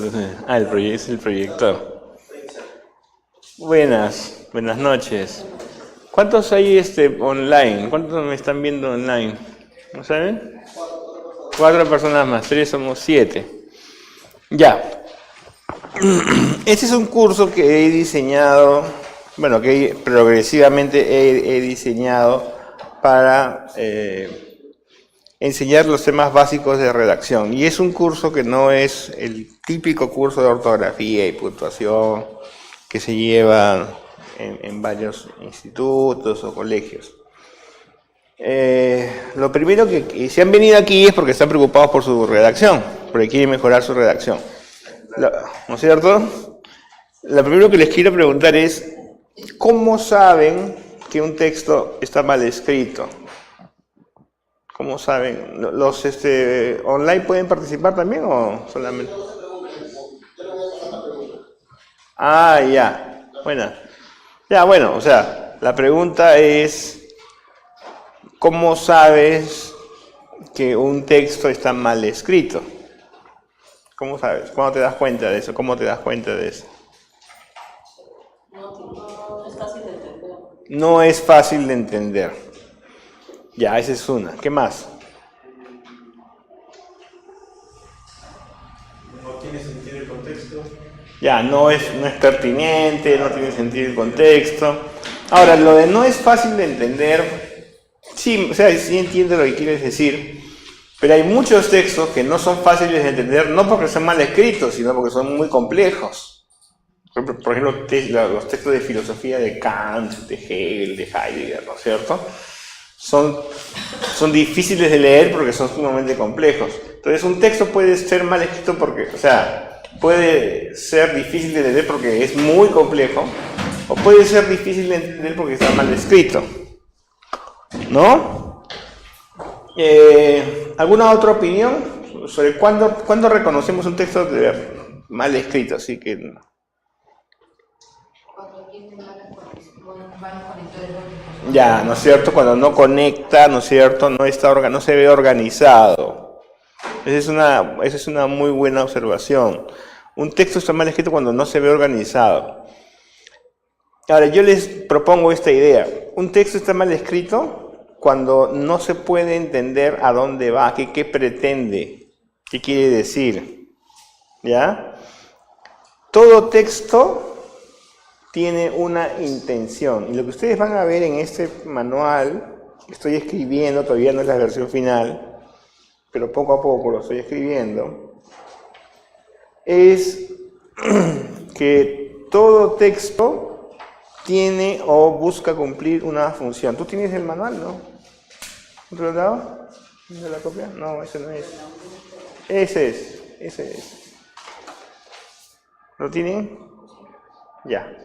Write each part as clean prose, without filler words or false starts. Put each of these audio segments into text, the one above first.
Es el proyector. Buenas noches. ¿Cuántos hay online? ¿Cuántos me están viendo online? ¿No saben? 4 personas más, 3 somos 7. Ya. Este es un curso que he diseñado, bueno, que progresivamente he diseñado para enseñar los temas básicos de redacción. Y es un curso que no es el típico curso de ortografía y puntuación que se lleva en varios institutos o colegios. Lo primero que si han venido aquí es porque están preocupados por su redacción, porque quieren mejorar su redacción. ¿No es cierto? Lo primero que les quiero preguntar es, ¿cómo saben que un texto está mal escrito? ¿Cómo saben? ¿Los online pueden participar también o solamente? Ah, ya. Bueno. Ya, bueno, o sea, la pregunta es, ¿cómo sabes que un texto está mal escrito? ¿Cómo sabes? ¿Cuándo te das cuenta de eso? ¿Cómo te das cuenta de eso? No es fácil de entender. No es fácil de entender. Ya, esa es una. ¿Qué más? ¿No tiene sentido el contexto? Ya, no es pertinente, no tiene sentido el contexto. Ahora, lo de no es fácil de entender, sí, o sea, sí entiendo lo que quieres decir, pero hay muchos textos que no son fáciles de entender, no porque sean mal escritos, sino porque son muy complejos. Por ejemplo, los textos de filosofía de Kant, de Hegel, de Heidegger, ¿no es cierto? Son difíciles de leer porque son sumamente complejos. Entonces, un texto puede ser mal escrito porque, o sea, puede ser difícil de leer porque es muy complejo, o puede ser difícil de entender porque está mal escrito. ¿No? ¿Alguna otra opinión sobre cuándo reconocemos un texto mal escrito? Así que ya, ¿no es cierto? Cuando no conecta, ¿no es cierto? No se ve organizado. Esa es una muy buena observación. Un texto está mal escrito cuando no se ve organizado. Ahora, yo les propongo esta idea. Un texto está mal escrito cuando no se puede entender a dónde va, qué pretende, qué quiere decir. ¿Ya? Todo texto tiene una intención. Y lo que ustedes van a ver en este manual, que estoy escribiendo, todavía no es la versión final, pero poco a poco lo estoy escribiendo, es que todo texto tiene o busca cumplir una función. ¿Tú tienes el manual, no? ¿Otro lado? ¿De la copia? No, ese no es. Ese es. ¿Lo tienen? Ya.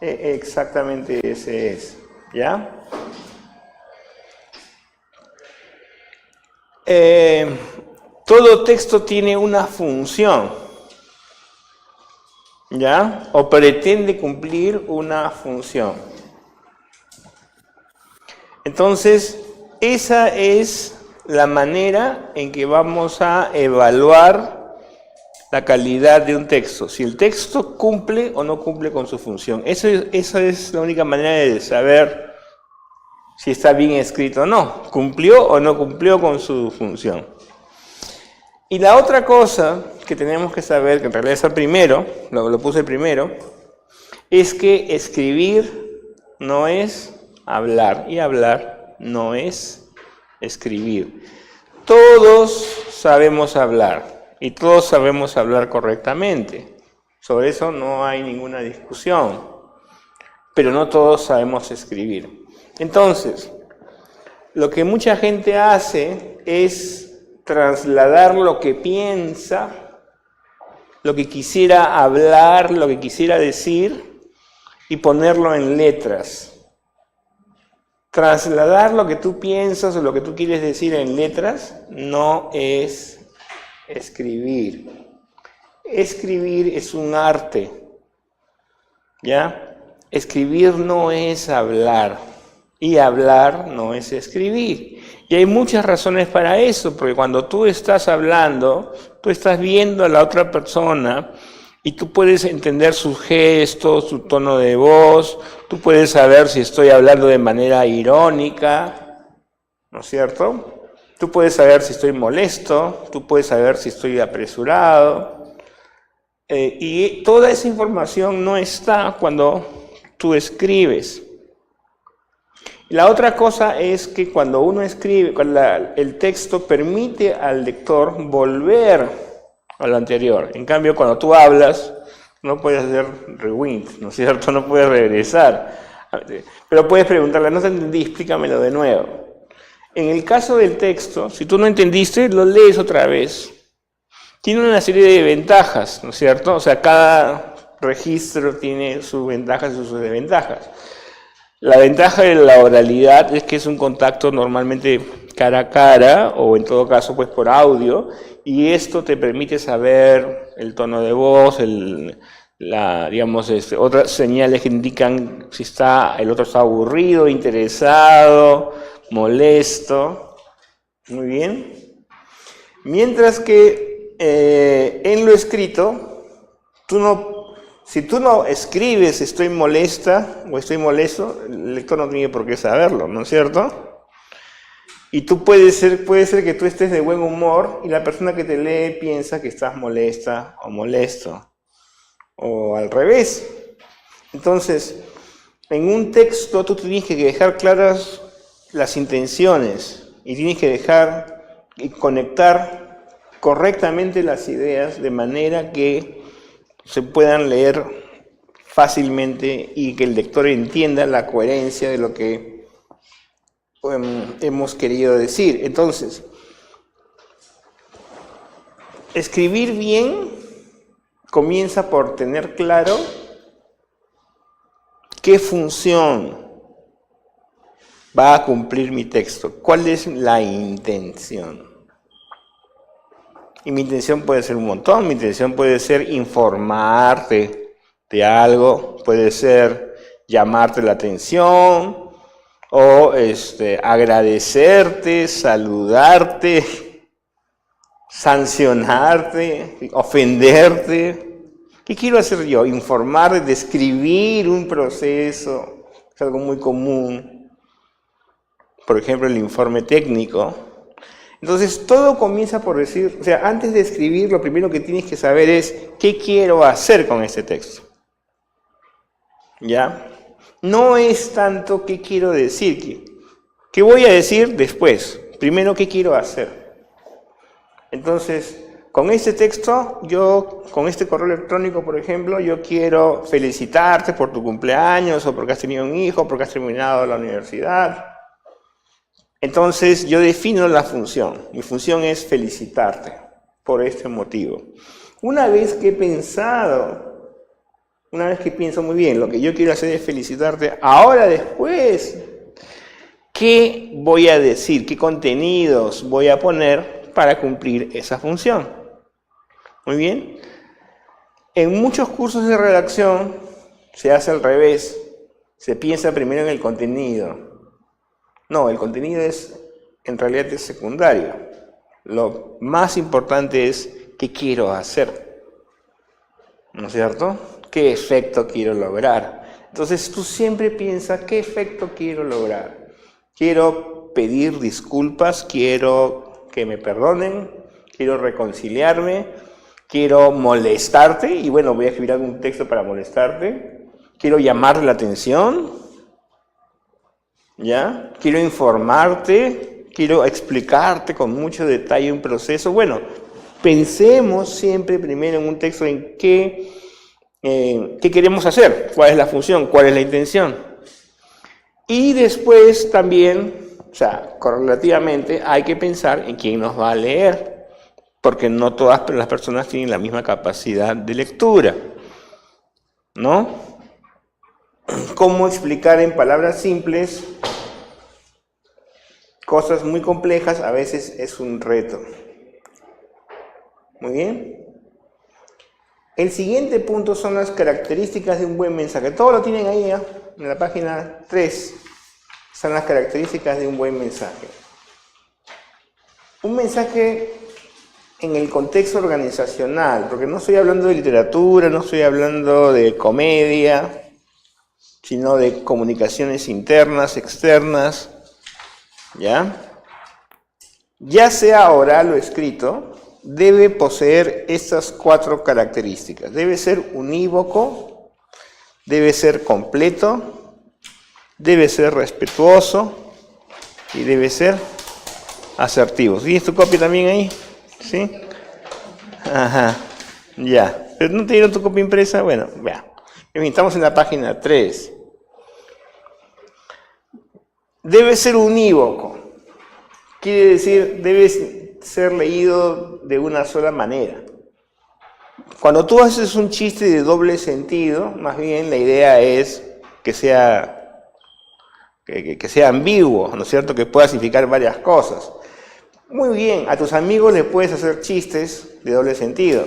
Exactamente ese es. ¿Ya? Todo texto tiene una función. ¿Ya? O pretende cumplir una función. Entonces, esa es la manera en que vamos a evaluar la calidad de un texto. Si el texto cumple o no cumple con su función. Esa es la única manera de saber si está bien escrito o no. ¿Cumplió o no cumplió con su función? Y la otra cosa que tenemos que saber, que en realidad es el primero, lo puse primero, es que escribir no es hablar y hablar no es escribir. Todos sabemos hablar y todos sabemos hablar correctamente. Sobre eso no hay ninguna discusión, pero no todos sabemos escribir. Entonces, lo que mucha gente hace es trasladar lo que piensa, lo que quisiera hablar, lo que quisiera decir y ponerlo en letras. Trasladar lo que tú piensas o lo que tú quieres decir en letras no es escribir. Escribir es un arte, ¿ya? Escribir no es hablar y hablar no es escribir. Y hay muchas razones para eso, porque cuando tú estás hablando, tú estás viendo a la otra persona y tú puedes entender sus gestos, su tono de voz, tú puedes saber si estoy hablando de manera irónica, ¿no es cierto? Tú puedes saber si estoy molesto, tú puedes saber si estoy apresurado. Y toda esa información no está cuando tú escribes. La otra cosa es que cuando uno escribe, el texto permite al lector volver a lo anterior. En cambio, cuando tú hablas, no puedes hacer rewind, ¿no es cierto? No puedes regresar. Pero puedes preguntarle, no te entendí, explícamelo de nuevo. En el caso del texto, si tú no entendiste, lo lees otra vez. Tiene una serie de ventajas, ¿no es cierto? O sea, cada registro tiene sus ventajas y sus desventajas. La ventaja de la oralidad es que es un contacto normalmente cara a cara o en todo caso pues por audio, y esto te permite saber el tono de voz, otras señales que indican si el otro está aburrido, interesado, molesto. Muy bien. Mientras que en lo escrito, si tú no escribes estoy molesta o estoy molesto, el lector no tiene por qué saberlo, ¿no es cierto? Y puede ser que tú estés de buen humor y la persona que te lee piensa que estás molesta o molesto, o al revés. Entonces, en un texto tú tienes que dejar claras las intenciones y tienes que dejar y conectar correctamente las ideas de manera que se puedan leer fácilmente y que el lector entienda la coherencia de lo que hemos querido decir. Entonces, escribir bien comienza por tener claro qué función va a cumplir mi texto, cuál es la intención. Y mi intención puede ser un montón, mi intención puede ser informarte de algo, puede ser llamarte la atención, o agradecerte, saludarte, sancionarte, ofenderte. ¿Qué quiero hacer yo? Informar, describir un proceso, es algo muy común. Por ejemplo, el informe técnico. Entonces, todo comienza por decir, o sea, antes de escribir, lo primero que tienes que saber es qué quiero hacer con este texto. ¿Ya? No es tanto qué quiero decir, qué voy a decir después. Primero, qué quiero hacer. Entonces, con este texto, con este correo electrónico, por ejemplo, yo quiero felicitarte por tu cumpleaños, o porque has tenido un hijo, porque has terminado la universidad. Entonces yo defino la función. Mi función es felicitarte por este motivo. Una vez que pienso muy bien, lo que yo quiero hacer es felicitarte, ahora después, ¿qué voy a decir? ¿Qué contenidos voy a poner para cumplir esa función? Muy bien. En muchos cursos de redacción se hace al revés. Se piensa primero en el contenido. No, el contenido en realidad es secundario. Lo más importante es qué quiero hacer, ¿no es cierto? ¿Qué efecto quiero lograr? Entonces tú siempre piensas, ¿qué efecto quiero lograr? Quiero pedir disculpas, quiero que me perdonen, quiero reconciliarme, quiero molestarte, y bueno, voy a escribir algún texto para molestarte, quiero llamar la atención, ¿ya? Quiero informarte, quiero explicarte con mucho detalle un proceso. Bueno, pensemos siempre primero en un texto en qué queremos hacer, cuál es la función, cuál es la intención. Y después también, o sea, correlativamente, hay que pensar en quién nos va a leer, porque no todas las personas tienen la misma capacidad de lectura, ¿no? ¿Cómo explicar en palabras simples cosas muy complejas? A veces es un reto. Muy bien. El siguiente punto son las características de un buen mensaje. Todo lo tienen ahí, ¿eh? En la página 3. Son las características de un buen mensaje. Un mensaje en el contexto organizacional, porque no estoy hablando de literatura, no estoy hablando de comedia, sino de comunicaciones internas, externas, ¿ya? Ya sea oral o escrito, debe poseer estas 4 características. Debe ser unívoco, debe ser completo, debe ser respetuoso y debe ser asertivo. ¿Tienes tu copia también ahí? ¿Sí? Ajá, ya. ¿Pero no te dieron tu copia impresa? Bueno, vea. Estamos en la página 3. Debe ser unívoco. Quiere decir, debe ser leído de una sola manera. Cuando tú haces un chiste de doble sentido, más bien la idea es que sea ambiguo, ¿no es cierto? Que pueda significar varias cosas. Muy bien, a tus amigos les puedes hacer chistes de doble sentido,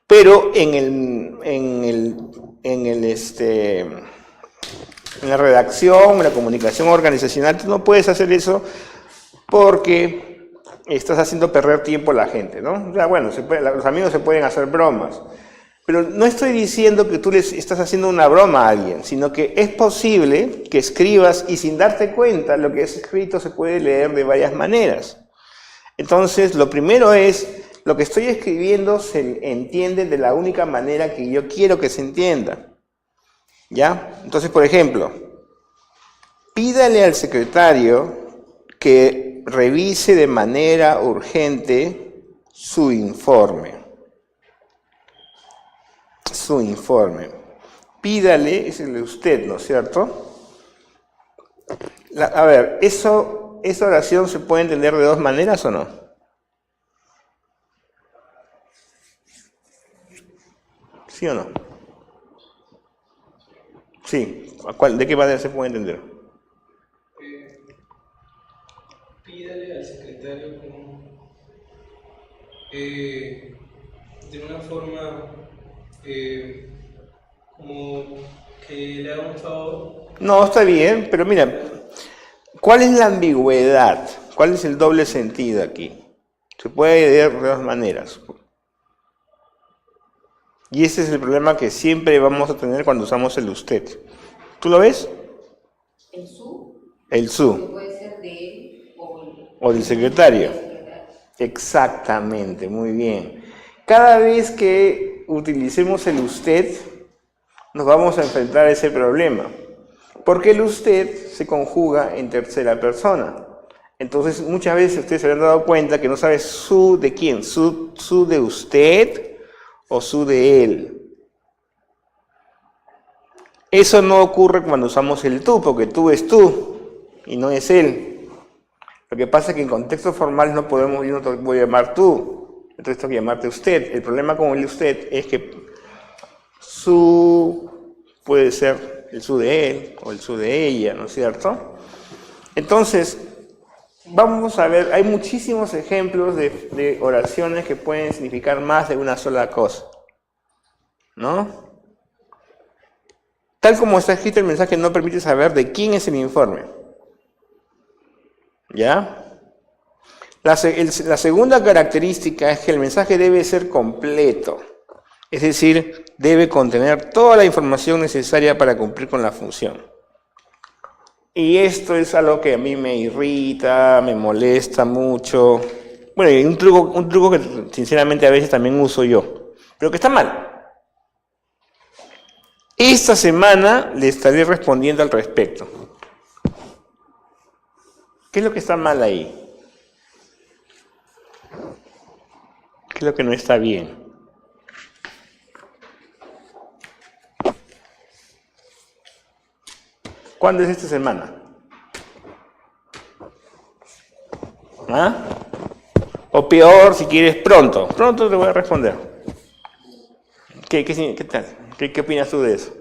pero en la redacción, en la comunicación organizacional, tú no puedes hacer eso porque estás haciendo perder tiempo a la gente, ¿no? O sea, bueno, los amigos se pueden hacer bromas, pero no estoy diciendo que tú les estás haciendo una broma a alguien, sino que es posible que escribas y sin darte cuenta lo que es escrito se puede leer de varias maneras. Entonces, lo primero es, lo que estoy escribiendo se entiende de la única manera que yo quiero que se entienda. ¿Ya? Entonces, por ejemplo, pídale al secretario que revise de manera urgente su informe. Su informe. Pídale, es el de usted, ¿no es cierto? A ver, ¿esa oración se puede entender de 2 maneras o no? ¿Sí o no? Sí. ¿De qué manera se puede entender? Pídale al secretario de una forma como que le haga un favor. No, está bien, pero mira, ¿cuál es la ambigüedad? ¿Cuál es el doble sentido aquí? Se puede leer de 2 maneras. Y ese es el problema que siempre vamos a tener cuando usamos el usted. ¿Tú lo ves? El su. El su. Puede ser de él O del secretario. Exactamente, muy bien. Cada vez que utilicemos el usted, nos vamos a enfrentar a ese problema. Porque el usted se conjuga en tercera persona. Entonces, muchas veces ustedes se habrán dado cuenta que no sabe su de quién, su de usted o su de él. Eso no ocurre cuando usamos el tú, porque tú es tú y no es él. Lo que pasa es que en contexto formal no podemos, yo no te voy a llamar tú, entonces tengo que llamarte usted. El problema con el usted es que su puede ser el su de él o el su de ella, ¿no es cierto? Entonces, vamos a ver, hay muchísimos ejemplos de oraciones que pueden significar más de una sola cosa, ¿no? Tal como está escrito el mensaje, no permite saber de quién es el informe. ¿Ya? La segunda característica es que el mensaje debe ser completo. Es decir, debe contener toda la información necesaria para cumplir con la función. Y esto es algo que a mí me irrita, me molesta mucho. Bueno, y un truco que sinceramente a veces también uso yo, pero que está mal. Esta semana le estaré respondiendo al respecto. ¿Qué es lo que está mal ahí? ¿Qué es lo que no está bien? ¿Cuándo es esta semana? ¿Ah? O peor, si quieres, pronto. Pronto te voy a responder. ¿Qué tal? ¿Qué opinas tú de eso?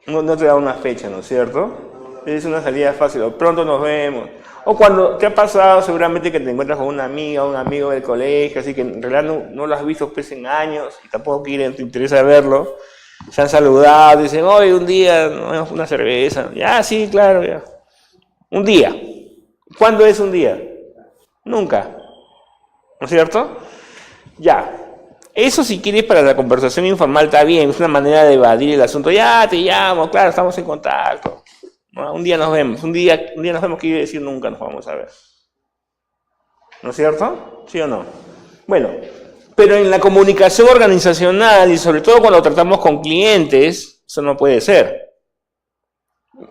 No te da una fecha, ¿no es cierto? Es una salida fácil. O pronto nos vemos. O cuando te ha pasado seguramente que te encuentras con una amiga o un amigo del colegio, así que en realidad no lo has visto pues en años y tampoco te interesa verlo. Se han saludado, dicen, oye, un día, una cerveza. Ya, sí, claro, ya. Un día. ¿Cuándo es un día? Nunca. ¿No es cierto? Ya. Eso si quieres para la conversación informal está bien, es una manera de evadir el asunto. Ya, te llamo, claro, estamos en contacto. ¿No? Un día nos vemos, un día nos vemos, quiere decir nunca nos vamos a ver. ¿No es cierto? ¿Sí o no? Bueno, pero en la comunicación organizacional y sobre todo cuando tratamos con clientes, eso no puede ser.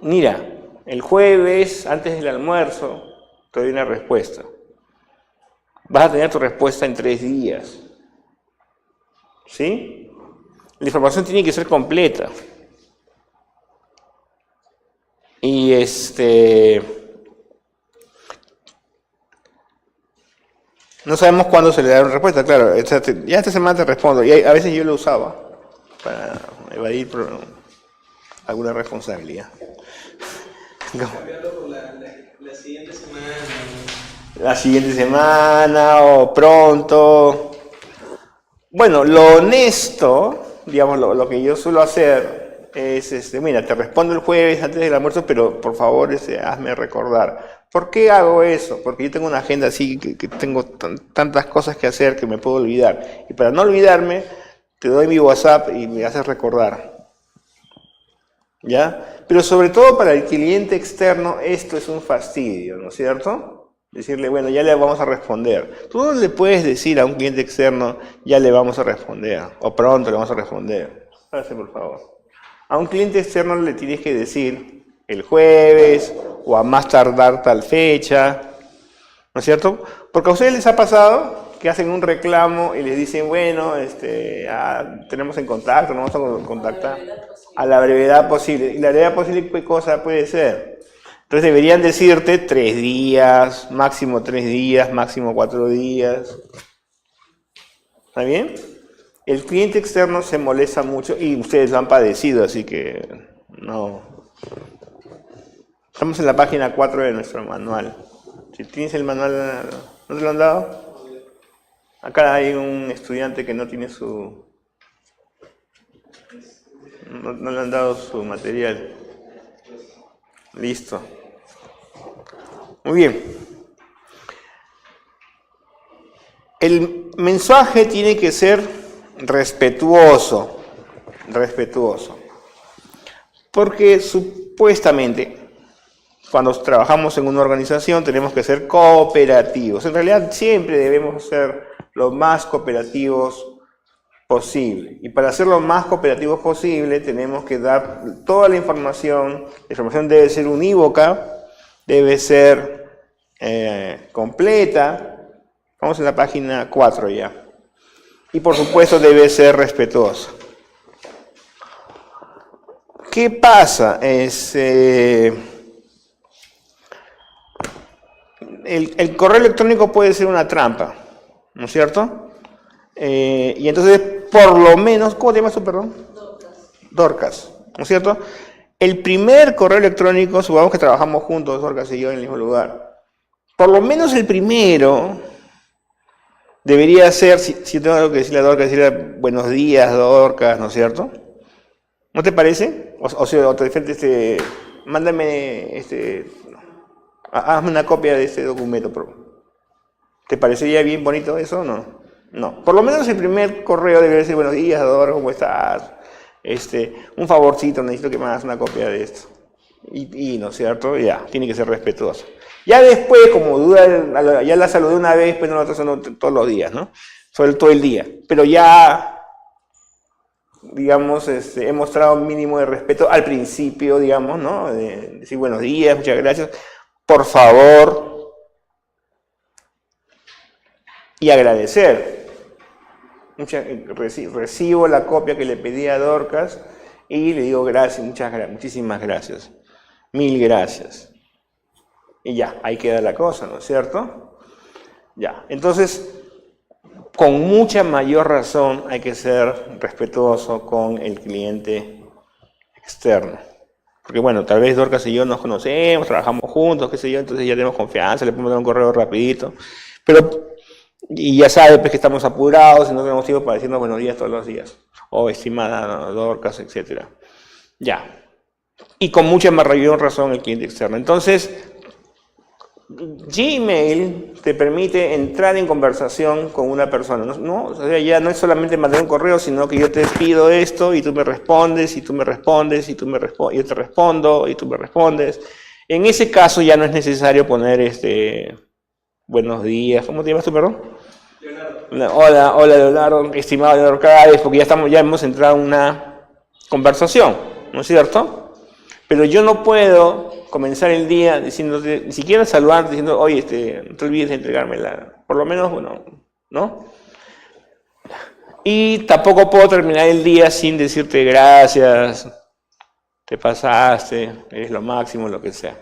Mira, el jueves, antes del almuerzo, te doy una respuesta. Vas a tener tu respuesta en 3 días. ¿Sí? La información tiene que ser completa. Y no sabemos cuándo se le da una respuesta, claro. Ya esta semana te respondo. Y a veces yo lo usaba para evadir alguna responsabilidad. Cambiarlo por la siguiente semana. La siguiente semana o pronto. Bueno, lo honesto, digamos, lo que yo suelo hacer es, mira, te respondo el jueves antes del almuerzo, pero por favor hazme recordar. ¿Por qué hago eso? Porque yo tengo una agenda así, que tengo tantas cosas que hacer que me puedo olvidar. Y para no olvidarme, te doy mi WhatsApp y me haces recordar. ¿Ya? Pero sobre todo para el cliente externo, esto es un fastidio, ¿no es cierto? Decirle, bueno, ya le vamos a responder. Tú no le puedes decir a un cliente externo, ya le vamos a responder, o pronto le vamos a responder. Hágase, por favor. A un cliente externo le tienes que decir el jueves, o a más tardar tal fecha, ¿no es cierto? Porque a ustedes les ha pasado que hacen un reclamo y les dicen, bueno, tenemos en contacto, nos vamos a contactar a la brevedad posible. ¿Y la brevedad posible qué cosa puede ser? Entonces deberían decirte 3 días, máximo 3 días, máximo 4 días. ¿Está bien? El cliente externo se molesta mucho y ustedes lo han padecido, así que no. Estamos en la página 4 de nuestro manual. Si tienes el manual, ¿no te lo han dado? Acá hay un estudiante que no tiene no le han dado su material. Listo. Muy bien. El mensaje tiene que ser respetuoso. Porque supuestamente, cuando trabajamos en una organización, tenemos que ser cooperativos. En realidad, siempre debemos ser lo más cooperativos posible. Y para ser lo más cooperativos posible, tenemos que dar toda la información. La información debe ser unívoca, debe ser completa. Vamos en la página 4 ya. Y por supuesto debe ser respetuosa. ¿Qué pasa? El correo electrónico puede ser una trampa, ¿no es cierto? Y entonces, por lo menos, ¿cómo te llamas tú, perdón? Dorcas, ¿no es cierto? El primer correo electrónico, supongamos que trabajamos juntos, Dorcas y yo, en el mismo lugar. Por lo menos el primero debería ser, si tengo algo que decirle a Dorcas, decirle buenos días, Dorcas, ¿no es cierto? ¿No te parece? O sea, de frente, mándame, hazme una copia de este documento. ¿Te parecería bien bonito eso o no? No. Por lo menos el primer correo debería decir buenos días, Dorcas, ¿cómo estás? Un favorcito, necesito que me hagas una copia de esto. Y ¿no es cierto? Ya, tiene que ser respetuoso. Ya después, como duda, ya la saludé una vez, pues no la estoy saludando todos los días, ¿no? Todo el día. Pero ya, digamos, he mostrado un mínimo de respeto al principio, digamos, ¿no? De decir buenos días, muchas gracias, por favor, y agradecer. Recibo la copia que le pedí a Dorcas y le digo gracias, muchísimas gracias, 1000 gracias. Y ya, ahí queda la cosa, ¿no es cierto? Ya, entonces, con mucha mayor razón hay que ser respetuoso con el cliente externo. Porque bueno, tal vez Dorcas y yo nos conocemos, trabajamos juntos, qué sé yo, entonces ya tenemos confianza, le podemos dar un correo rapidito. Y ya sabe pues, que estamos apurados y no tenemos tiempo para decirnos buenos días todos los días. O estimada Dorcas, etc. Ya. Y con mucha mayor razón el cliente externo. Entonces, Gmail te permite entrar en conversación con una persona, ¿no? O sea, ya no es solamente mandar un correo, sino que yo te pido esto y tú me respondes, y tú me respondes, y tú me respondes, yo te respondo, y tú me respondes. En ese caso ya no es necesario poner buenos días, ¿cómo te llamas tú, perdón? Leonardo. Hola Leonardo, estimado Leonardo Cádiz, porque ya hemos entrado en una conversación, ¿no es cierto? Pero yo no puedo comenzar el día diciéndote, ni siquiera saludarte, diciendo, oye, no te olvides de entregármela. Por lo menos, bueno, ¿no? Y tampoco puedo terminar el día sin decirte gracias, te pasaste, eres lo máximo, lo que sea.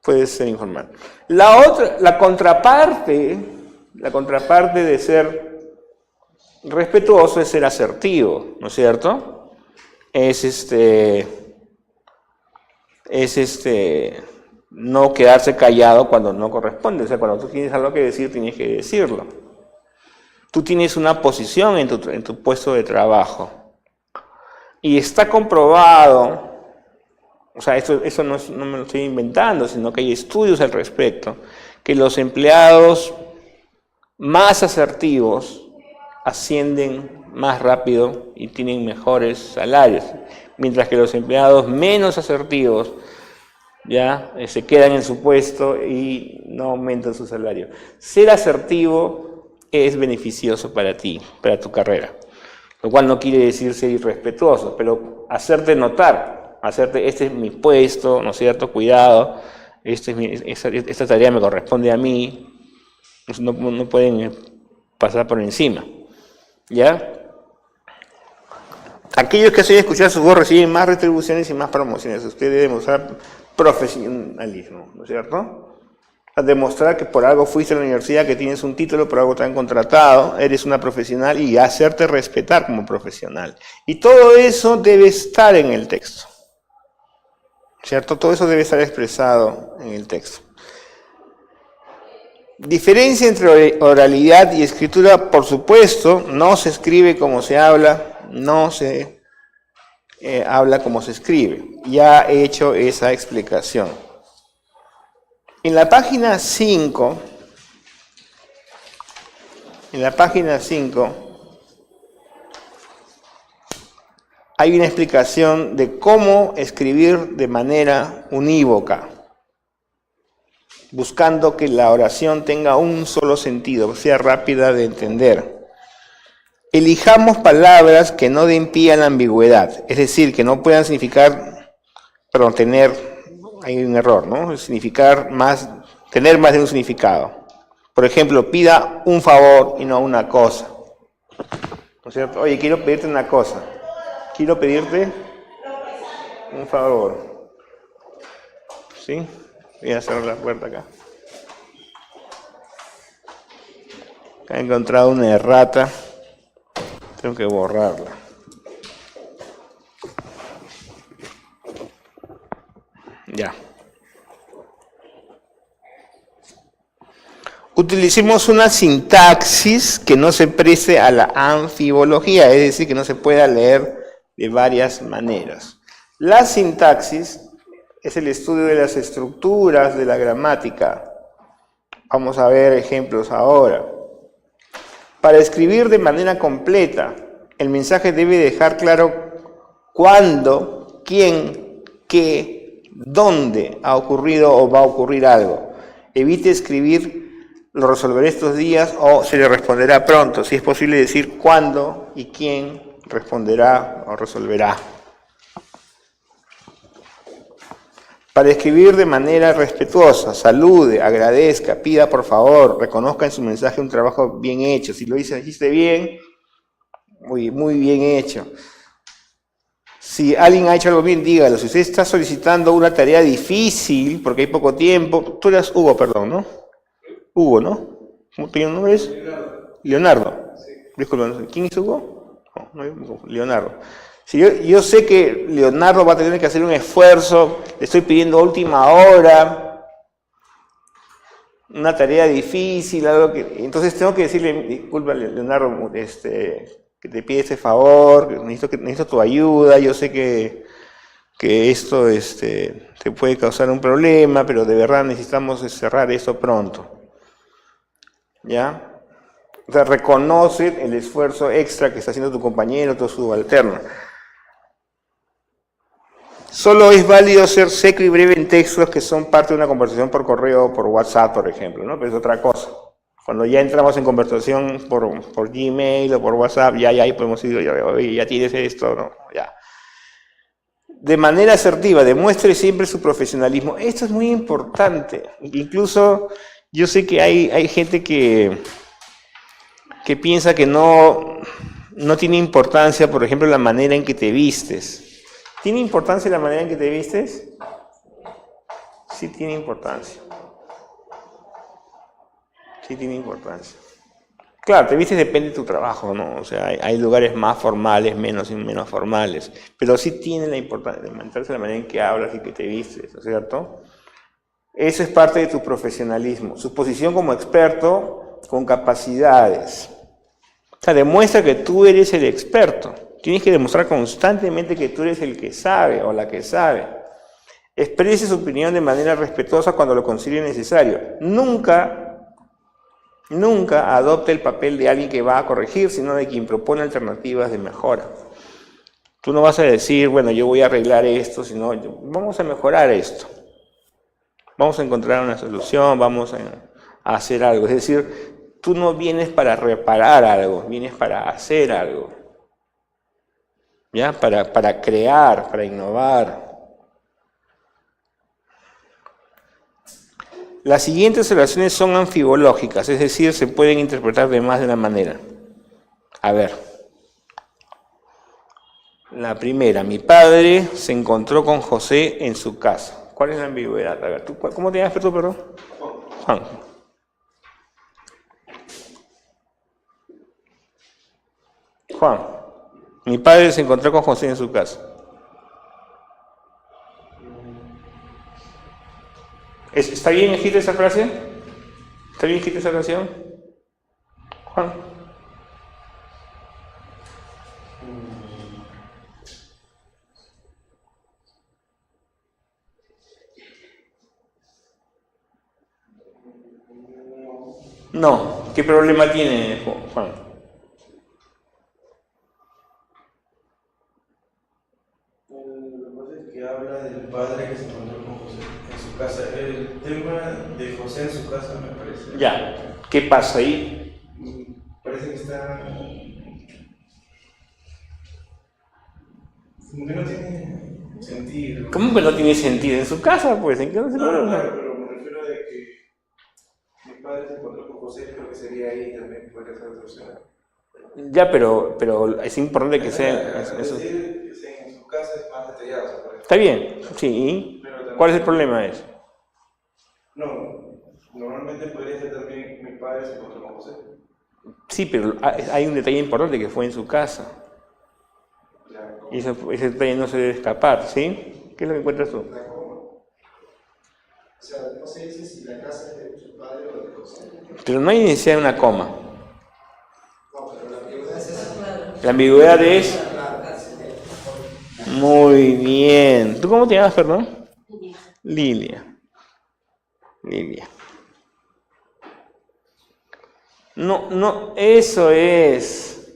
Puede ser informal. La contraparte de ser respetuoso es ser asertivo, ¿no es cierto? Es no quedarse callado cuando no corresponde. O sea, cuando tú tienes algo que decir, tienes que decirlo. Tú tienes una posición en tu puesto de trabajo. Y está comprobado, o sea, eso no me lo estoy inventando, sino que hay estudios al respecto, que los empleados más asertivos ascienden más rápido y tienen mejores salarios, mientras que los empleados menos asertivos ya se quedan en su puesto y no aumentan su salario. Ser asertivo es beneficioso para ti, para tu carrera, lo cual no quiere decir ser irrespetuoso, pero hacerte notar, este es mi puesto, ¿no es cierto? Cuidado, esta tarea me corresponde a mí, no pueden pasar por encima, ¿ya? Aquellos que hacen escuchar su voz reciben más retribuciones y más promociones. Usted debe demostrar profesionalismo, ¿no es cierto? A demostrar que por algo fuiste a la universidad, que tienes un título, por algo te han contratado, eres una profesional y hacerte respetar como profesional. Y todo eso debe estar en el texto, ¿cierto? Todo eso debe estar expresado en el texto. Diferencia entre oralidad y escritura, por supuesto, no se escribe como se habla, no se habla como se escribe. Ya he hecho esa explicación. En la página 5, hay una explicación de cómo escribir de manera unívoca, buscando que la oración tenga un solo sentido, sea rápida de entender. Elijamos palabras que no den pie a la ambigüedad, es decir, que no puedan significar, hay un error, ¿no? Tener más de un significado. Por ejemplo, pida un favor y no una cosa. ¿No es cierto? Oye, quiero pedirte una cosa. Quiero pedirte un favor. ¿Sí? Voy a cerrar la puerta acá. He encontrado una errata. Tengo que borrarla. Ya. Utilicemos una sintaxis que no se preste a la anfibología, es decir, que no se pueda leer de varias maneras. La sintaxis es el estudio de las estructuras de la gramática. Vamos a ver ejemplos ahora. Para escribir de manera completa, el mensaje debe dejar claro cuándo, quién, qué, dónde ha ocurrido o va a ocurrir algo. Evite escribir lo resolveré estos días o se le responderá pronto. Si es posible decir cuándo y quién responderá o resolverá. Para escribir de manera respetuosa, salude, agradezca, pida por favor, reconozca en su mensaje un trabajo bien hecho. Si lo hiciste bien, muy bien hecho. Si alguien ha hecho algo bien, dígalo. Si usted está solicitando una tarea difícil, porque hay poco tiempo, tú eras Hugo, perdón, ¿no? Hugo, ¿no? ¿Cómo te llamas? ¿Nombre es? Leonardo. Sí. Disculpa, ¿quién es Hugo? No, Leonardo. Si yo sé que Leonardo va a tener que hacer un esfuerzo, le estoy pidiendo a última hora, una tarea difícil, algo que... Entonces tengo que decirle, disculpa Leonardo, que te pide ese favor, necesito tu ayuda, yo sé que que esto te puede causar un problema, pero de verdad necesitamos cerrar esto pronto. ¿Ya? O sea, reconoce el esfuerzo extra que está haciendo tu compañero, tu subalterno. Solo es válido ser seco y breve en textos que son parte de una conversación por correo o por WhatsApp, por ejemplo, ¿no? Pero es otra cosa. Cuando ya entramos en conversación por Gmail o por WhatsApp, ya ahí podemos decir, oye, ya tienes esto, ¿no? Ya. De manera asertiva, demuestre siempre su profesionalismo. Esto es muy importante. Incluso yo sé que hay gente que piensa que no tiene importancia, por ejemplo, la manera en que te vistes. ¿Tiene importancia la manera en que te vistes? Sí tiene importancia. Sí tiene importancia. Claro, te vistes depende de tu trabajo, ¿no? O sea, hay lugares más formales, menos formales. Pero sí tiene la importancia de mantenerse la manera en que hablas y que te vistes, ¿no es cierto? Eso es parte de tu profesionalismo. Su posición como experto con capacidades. O sea, demuestra que tú eres el experto. Tienes que demostrar constantemente que tú eres el que sabe o la que sabe. Exprese su opinión de manera respetuosa cuando lo considere necesario. Nunca adopte el papel de alguien que va a corregir, sino de quien propone alternativas de mejora. Tú no vas a decir, bueno, yo voy a arreglar esto, sino vamos a mejorar esto. Vamos a encontrar una solución, vamos a hacer algo. Es decir, tú no vienes para reparar algo, vienes para hacer algo. ¿Ya? Para crear, para innovar. Las siguientes oraciones son anfibológicas, es decir, se pueden interpretar de más de una manera. A ver. La primera, mi padre se encontró con José en su casa. ¿Cuál es la ambigüedad? A ver, ¿cómo te llamas tú, perdón? Juan. Juan. Mi padre se encontró con José en su casa. ¿Está bien escrita esa frase? ¿Está bien escrita esa oración? Juan. No. ¿Qué problema tiene Juan? Habla del padre que se encontró con José en su casa. El tema de José en su casa me parece. Ya. ¿Qué pasa ahí? Parece que está. Como que no tiene sentido. ¿Cómo que no tiene sentido? En su casa, pues. ¿En qué no se No, claro, pero me refiero a que mi padre se encontró con José, creo que sería ahí también, podría ser otra opción. Ya, pero es importante que sea. Eso. Decir que en su casa es más detallado. Está bien, sí. ¿Cuál es el problema de eso? No, normalmente podría ser también mi padre se encontró con José. Sí, pero hay un detalle importante que fue en su casa. Claro. Y ese detalle no se debe escapar, ¿sí? ¿Qué es lo que encuentras tú? La coma. O sea, no se dice si la casa es de su padre o de José. Pero no hay necesidad de una coma. No, pero la ambigüedad es esa. La ambigüedad es... Muy bien. ¿Tú cómo te llamas, perdón? Lilia. No, eso es.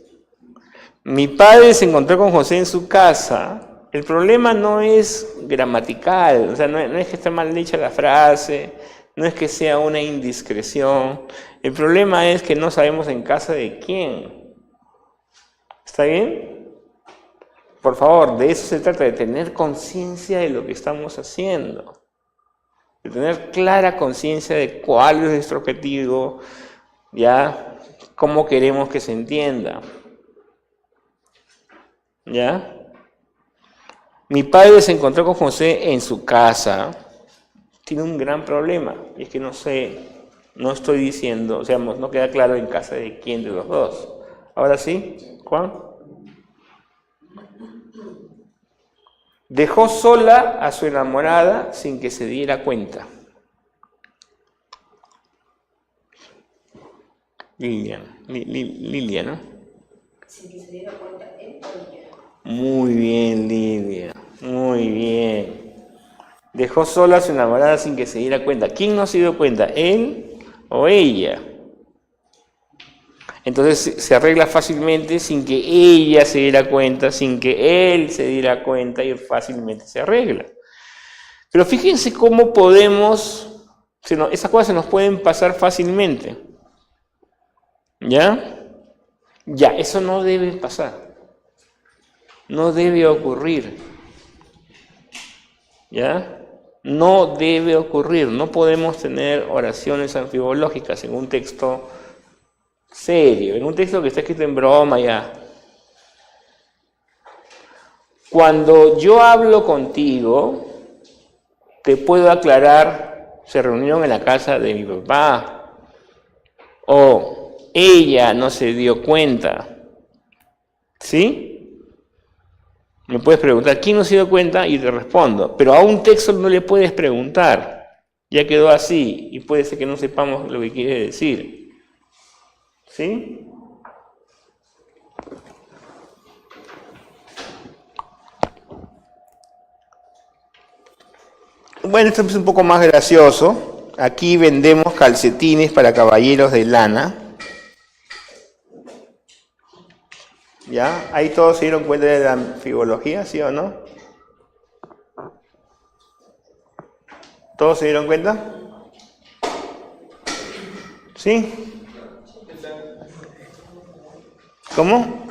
Mi padre se encontró con José en su casa. El problema no es gramatical, o sea, no es que esté mal dicha la frase, no es que sea una indiscreción. El problema es que no sabemos en casa de quién. ¿Está bien? Por favor, de eso se trata, de tener conciencia de lo que estamos haciendo. De tener clara conciencia de cuál es nuestro objetivo, ¿ya? Cómo queremos que se entienda. ¿Ya? Mi padre se encontró con José en su casa. Tiene un gran problema, y es que no estoy diciendo, o sea, no queda claro en casa de quién de los dos. ¿Ahora sí, Juan? Dejó sola a su enamorada sin que se diera cuenta. Lilia, ¿no? Sin que se diera cuenta él o ella. Muy bien, Lilia. Muy bien. Dejó sola a su enamorada sin que se diera cuenta. ¿Quién no se dio cuenta? ¿Él o ella? Entonces se arregla fácilmente sin que ella se diera cuenta, sin que él se diera cuenta y fácilmente se arregla. Pero fíjense cómo podemos, esas cosas se nos pueden pasar fácilmente. ¿Ya? Ya, eso no debe pasar. No debe ocurrir. ¿Ya? No debe ocurrir. No podemos tener oraciones anfibológicas en un texto serio, en un texto que está escrito en broma ya. Cuando yo hablo contigo, te puedo aclarar, se reunieron en la casa de mi papá, o ella no se dio cuenta. ¿Sí? Me puedes preguntar, ¿quién no se dio cuenta? Y te respondo. Pero a un texto no le puedes preguntar. Ya quedó así, y puede ser que no sepamos lo que quiere decir. ¿Sí? Bueno, esto es un poco más gracioso. Aquí vendemos calcetines para caballeros de lana. ¿Ya? Ahí todos se dieron cuenta de la anfibología, ¿sí o no? ¿Todos se dieron cuenta? ¿Sí? ¿Cómo?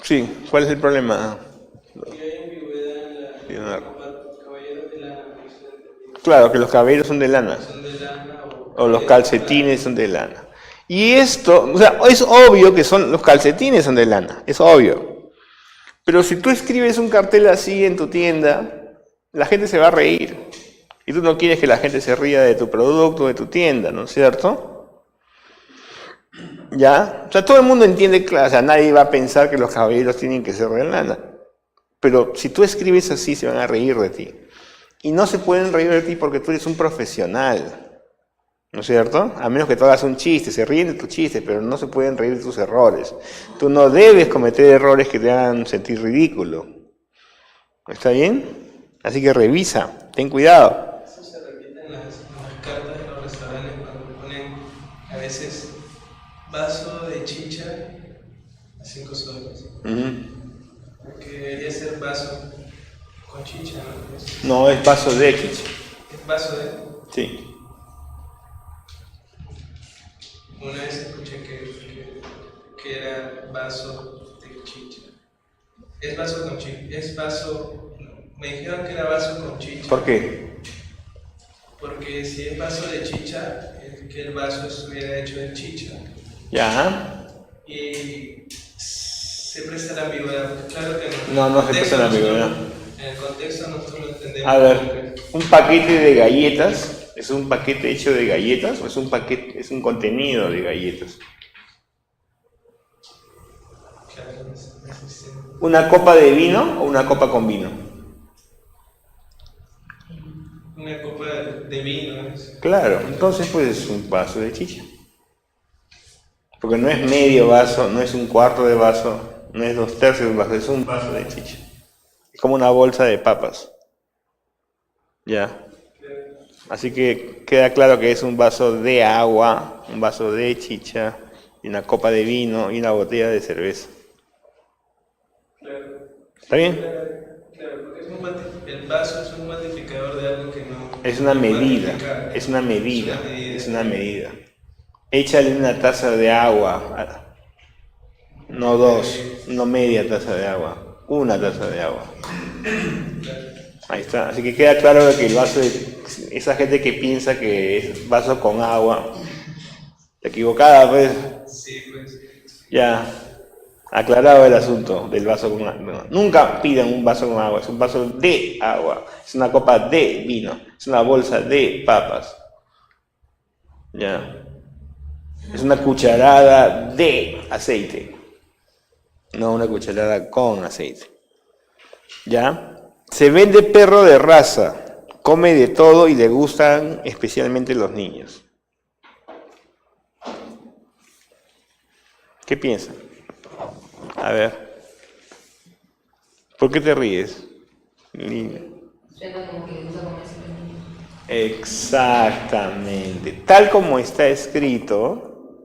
Sí, ¿cuál es el problema? Claro, que los caballeros son de lana. O los calcetines son de lana. Y esto, o sea, es obvio que los calcetines son de lana, es obvio. Pero si tú escribes un cartel así en tu tienda, la gente se va a reír. Y tú no quieres que la gente se ría de tu producto, de tu tienda, ¿no es cierto? ¿Ya? O sea, todo el mundo entiende, claro, o sea, nadie va a pensar que los caballeros tienen que ser de lana. Pero si tú escribes así, se van a reír de ti. Y no se pueden reír de ti porque tú eres un profesional. ¿No es cierto? A menos que tú hagas un chiste, se ríen de tu chiste, pero no se pueden reír de tus errores. Tú no debes cometer errores que te hagan sentir ridículo. ¿Está bien? Así que revisa, ten cuidado. Eso se repite en las cartas de los restaurantes cuando ponen a veces vaso de chicha a 5 soles. Porque debería ser vaso con chicha, ¿no? No, es vaso de chicha. ¿Es vaso de? Sí. Una vez escuché que era vaso de chicha. Es vaso con chicha. Es vaso. Me dijeron que era vaso con chicha. ¿Por qué? Porque si es vaso de chicha, es que el vaso estuviera hecho de chicha. Ya. Y se presta la ambigüedad. Claro que no. No se presta la ambigüedad. En el contexto nosotros lo entendemos. A ver, un paquete de galletas. ¿Es un paquete hecho de galletas o es un contenido de galletas? ¿Una copa de vino o una copa con vino? Una copa de vino. Claro, entonces pues es un vaso de chicha. Porque no es medio vaso, no es un cuarto de vaso, no es 2/3 de un vaso, es un vaso de chicha. Es como una bolsa de papas. Ya. Así que queda claro que es un vaso de agua, un vaso de chicha, y una copa de vino y una botella de cerveza. Claro. ¿Está bien? Claro, porque el vaso es un cuantificador de algo que no... Es una medida, es una medida. Échale una taza de agua, no 2, no media taza de agua, una taza de agua. Ahí está, así que queda claro que el vaso de esa gente que piensa que es vaso con agua, equivocada pues. Sí, pues. Ya, aclarado el asunto del vaso con agua. No, nunca pidan un vaso con agua, es un vaso de agua, es una copa de vino, es una bolsa de papas. Ya, es una cucharada de aceite, no una cucharada con aceite. Ya. Se vende perro de raza, come de todo y le gustan especialmente los niños. ¿Qué piensan? A ver. ¿Por qué te ríes? Lina. Suena como que usa como eso. Exactamente. Tal como está escrito,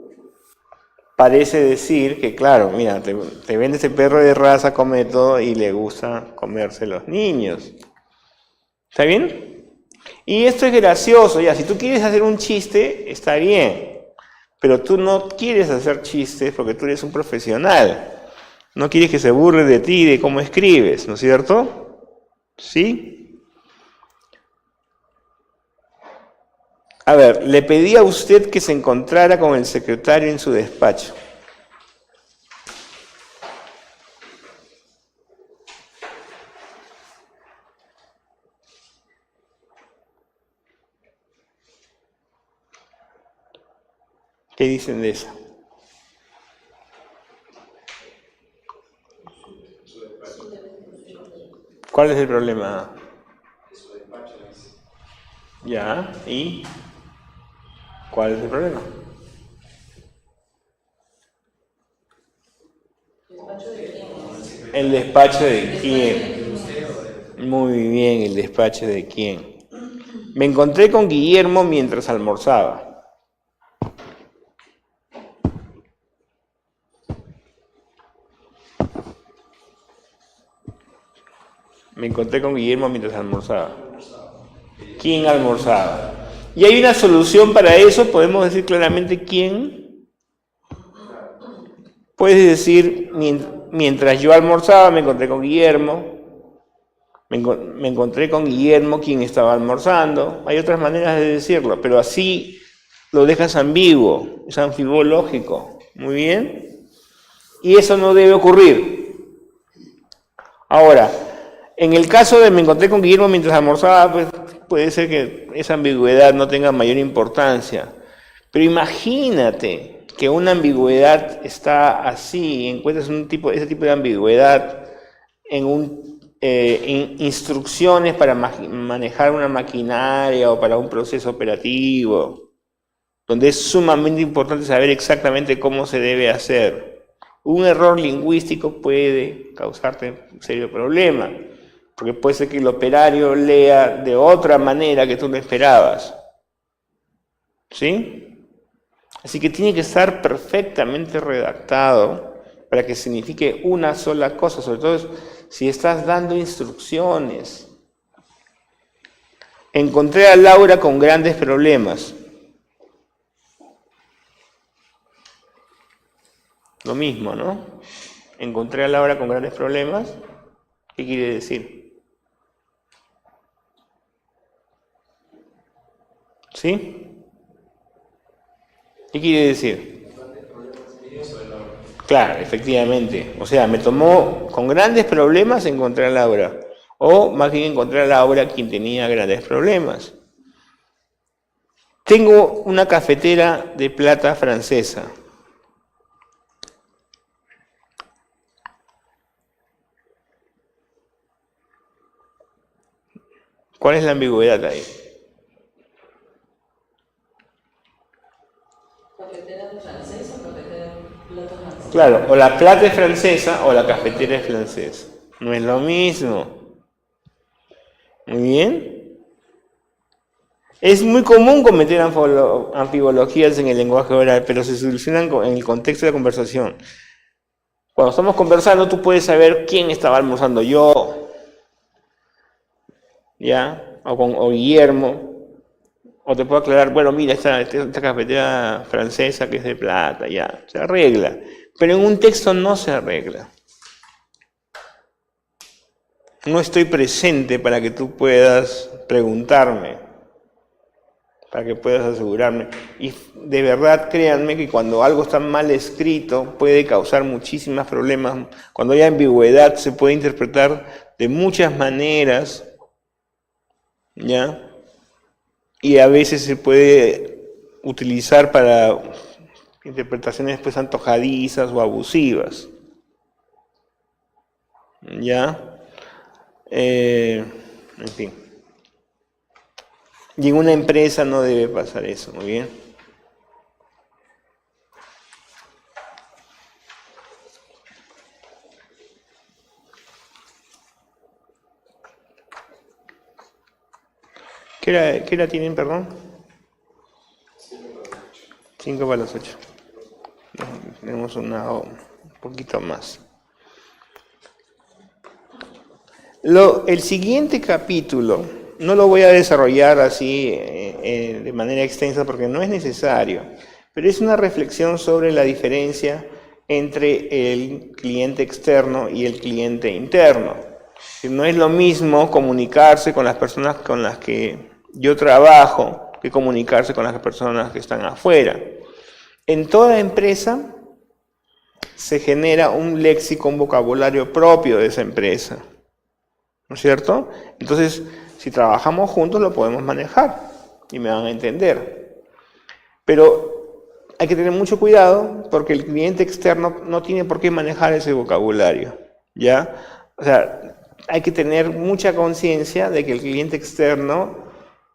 parece decir que, claro, mira, te vende ese perro de raza, come todo y le gusta comerse los niños. ¿Está bien? Y esto es gracioso, ya, si tú quieres hacer un chiste, está bien, pero tú no quieres hacer chistes porque tú eres un profesional. No quieres que se burle de ti, de cómo escribes, ¿no es cierto? ¿Sí? A ver, le pedí a usted que se encontrara con el secretario en su despacho. ¿Qué dicen de eso? ¿Cuál es el problema? Ya, ¿y cuál es el problema? ¿El despacho de quién? Muy bien, el despacho de quién. Me encontré con Guillermo mientras almorzaba. Me encontré con Guillermo mientras almorzaba. ¿Quién almorzaba? Y hay una solución para eso, podemos decir claramente quién. Puedes decir, mientras yo almorzaba me encontré con Guillermo. Me encontré con Guillermo quien estaba almorzando. Hay otras maneras de decirlo, pero así lo dejas ambiguo, es anfibológico. Muy bien. Y eso no debe ocurrir. Ahora, en el caso de me encontré con Guillermo mientras almorzaba, pues puede ser que esa ambigüedad no tenga mayor importancia. Pero imagínate que una ambigüedad está así, encuentras ese tipo de ambigüedad en instrucciones para manejar una maquinaria o para un proceso operativo, donde es sumamente importante saber exactamente cómo se debe hacer. Un error lingüístico puede causarte un serio problema, porque puede ser que el operario lea de otra manera que tú no esperabas. ¿Sí? Así que tiene que estar perfectamente redactado para que signifique una sola cosa, sobre todo si estás dando instrucciones. Encontré a Laura con grandes problemas. Lo mismo, ¿no? Encontré a Laura con grandes problemas. ¿Qué quiere decir? ¿Sí? ¿Qué quiere decir? Claro, efectivamente. O sea, me tomó con grandes problemas encontrar a Laura. O más bien encontrar a Laura quien tenía grandes problemas. Tengo una cafetera de plata francesa. ¿Cuál es la ambigüedad ahí? ¿Cafetera francesa o cafetera de plata francesa? Claro, o la plata es francesa o la cafetera es francesa. No es lo mismo. Muy bien. Es muy común cometer anfibologías en el lenguaje oral, pero se solucionan en el contexto de la conversación. Cuando estamos conversando, tú puedes saber quién estaba almorzando, yo, ¿ya? O Guillermo. O te puedo aclarar, bueno, mira, esta cafetera francesa que es de plata, ya, se arregla. Pero en un texto no se arregla. No estoy presente para que tú puedas preguntarme, para que puedas asegurarme. Y de verdad, créanme que cuando algo está mal escrito puede causar muchísimos problemas. Cuando hay ambigüedad se puede interpretar de muchas maneras, ¿ya? Y a veces se puede utilizar para interpretaciones pues antojadizas o abusivas, ¿ya? En fin. Y en una empresa no debe pasar eso, ¿muy bien? ¿Qué hora tienen, perdón? 5 para las 8. Tenemos un poquito más. El siguiente capítulo, no lo voy a desarrollar así de manera extensa porque no es necesario, pero es una reflexión sobre la diferencia entre el cliente externo y el cliente interno. No es lo mismo comunicarse con las personas con las que yo trabajo que comunicarse con las personas que están afuera. En toda empresa se genera un léxico, un vocabulario propio de esa empresa. ¿No es cierto? Entonces, si trabajamos juntos lo podemos manejar y me van a entender. Pero hay que tener mucho cuidado porque el cliente externo no tiene por qué manejar ese vocabulario, ¿ya? O sea, hay que tener mucha conciencia de que el cliente externo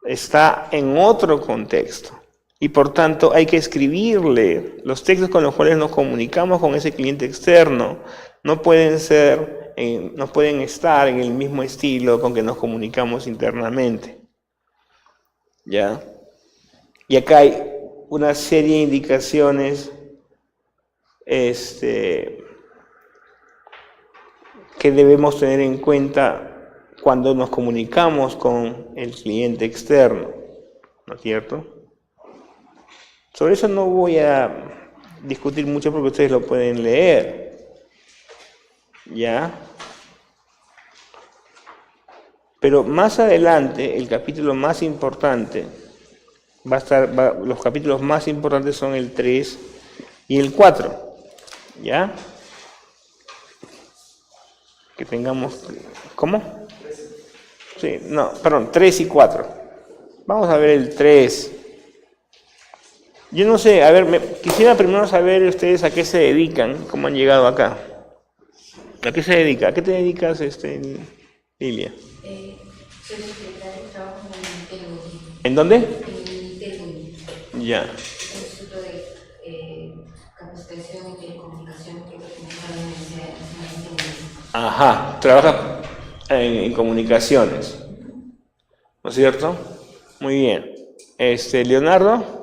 está en otro contexto y por tanto hay que escribirle los textos con los cuales nos comunicamos con ese cliente externo. No pueden estar en el mismo estilo con que nos comunicamos internamente, ¿ya? Y acá hay una serie de indicaciones que debemos tener en cuenta cuando nos comunicamos con el cliente externo, ¿no es cierto? Sobre eso no voy a discutir mucho porque ustedes lo pueden leer, ¿ya? Pero más adelante, el capítulo más importante, los capítulos más importantes son el 3 y el 4, ¿ya? Que tengamos... ¿Cómo? Sí, no, perdón, 3 y 4. Vamos a ver el 3. Yo no sé, a ver, quisiera primero saber ustedes a qué se dedican, cómo han llegado acá. ¿A qué se dedica? ¿A qué te dedicas, Lilia? Soy secretaria de trabajo en Teluni. ¿En dónde? En Teluni. Ya. Instituto de Capacitación y Telecomunicación que pertenece a la Universidad Nacional de Teluni. Ajá, trabaja en comunicaciones, ¿no es cierto? Muy bien. Leonardo,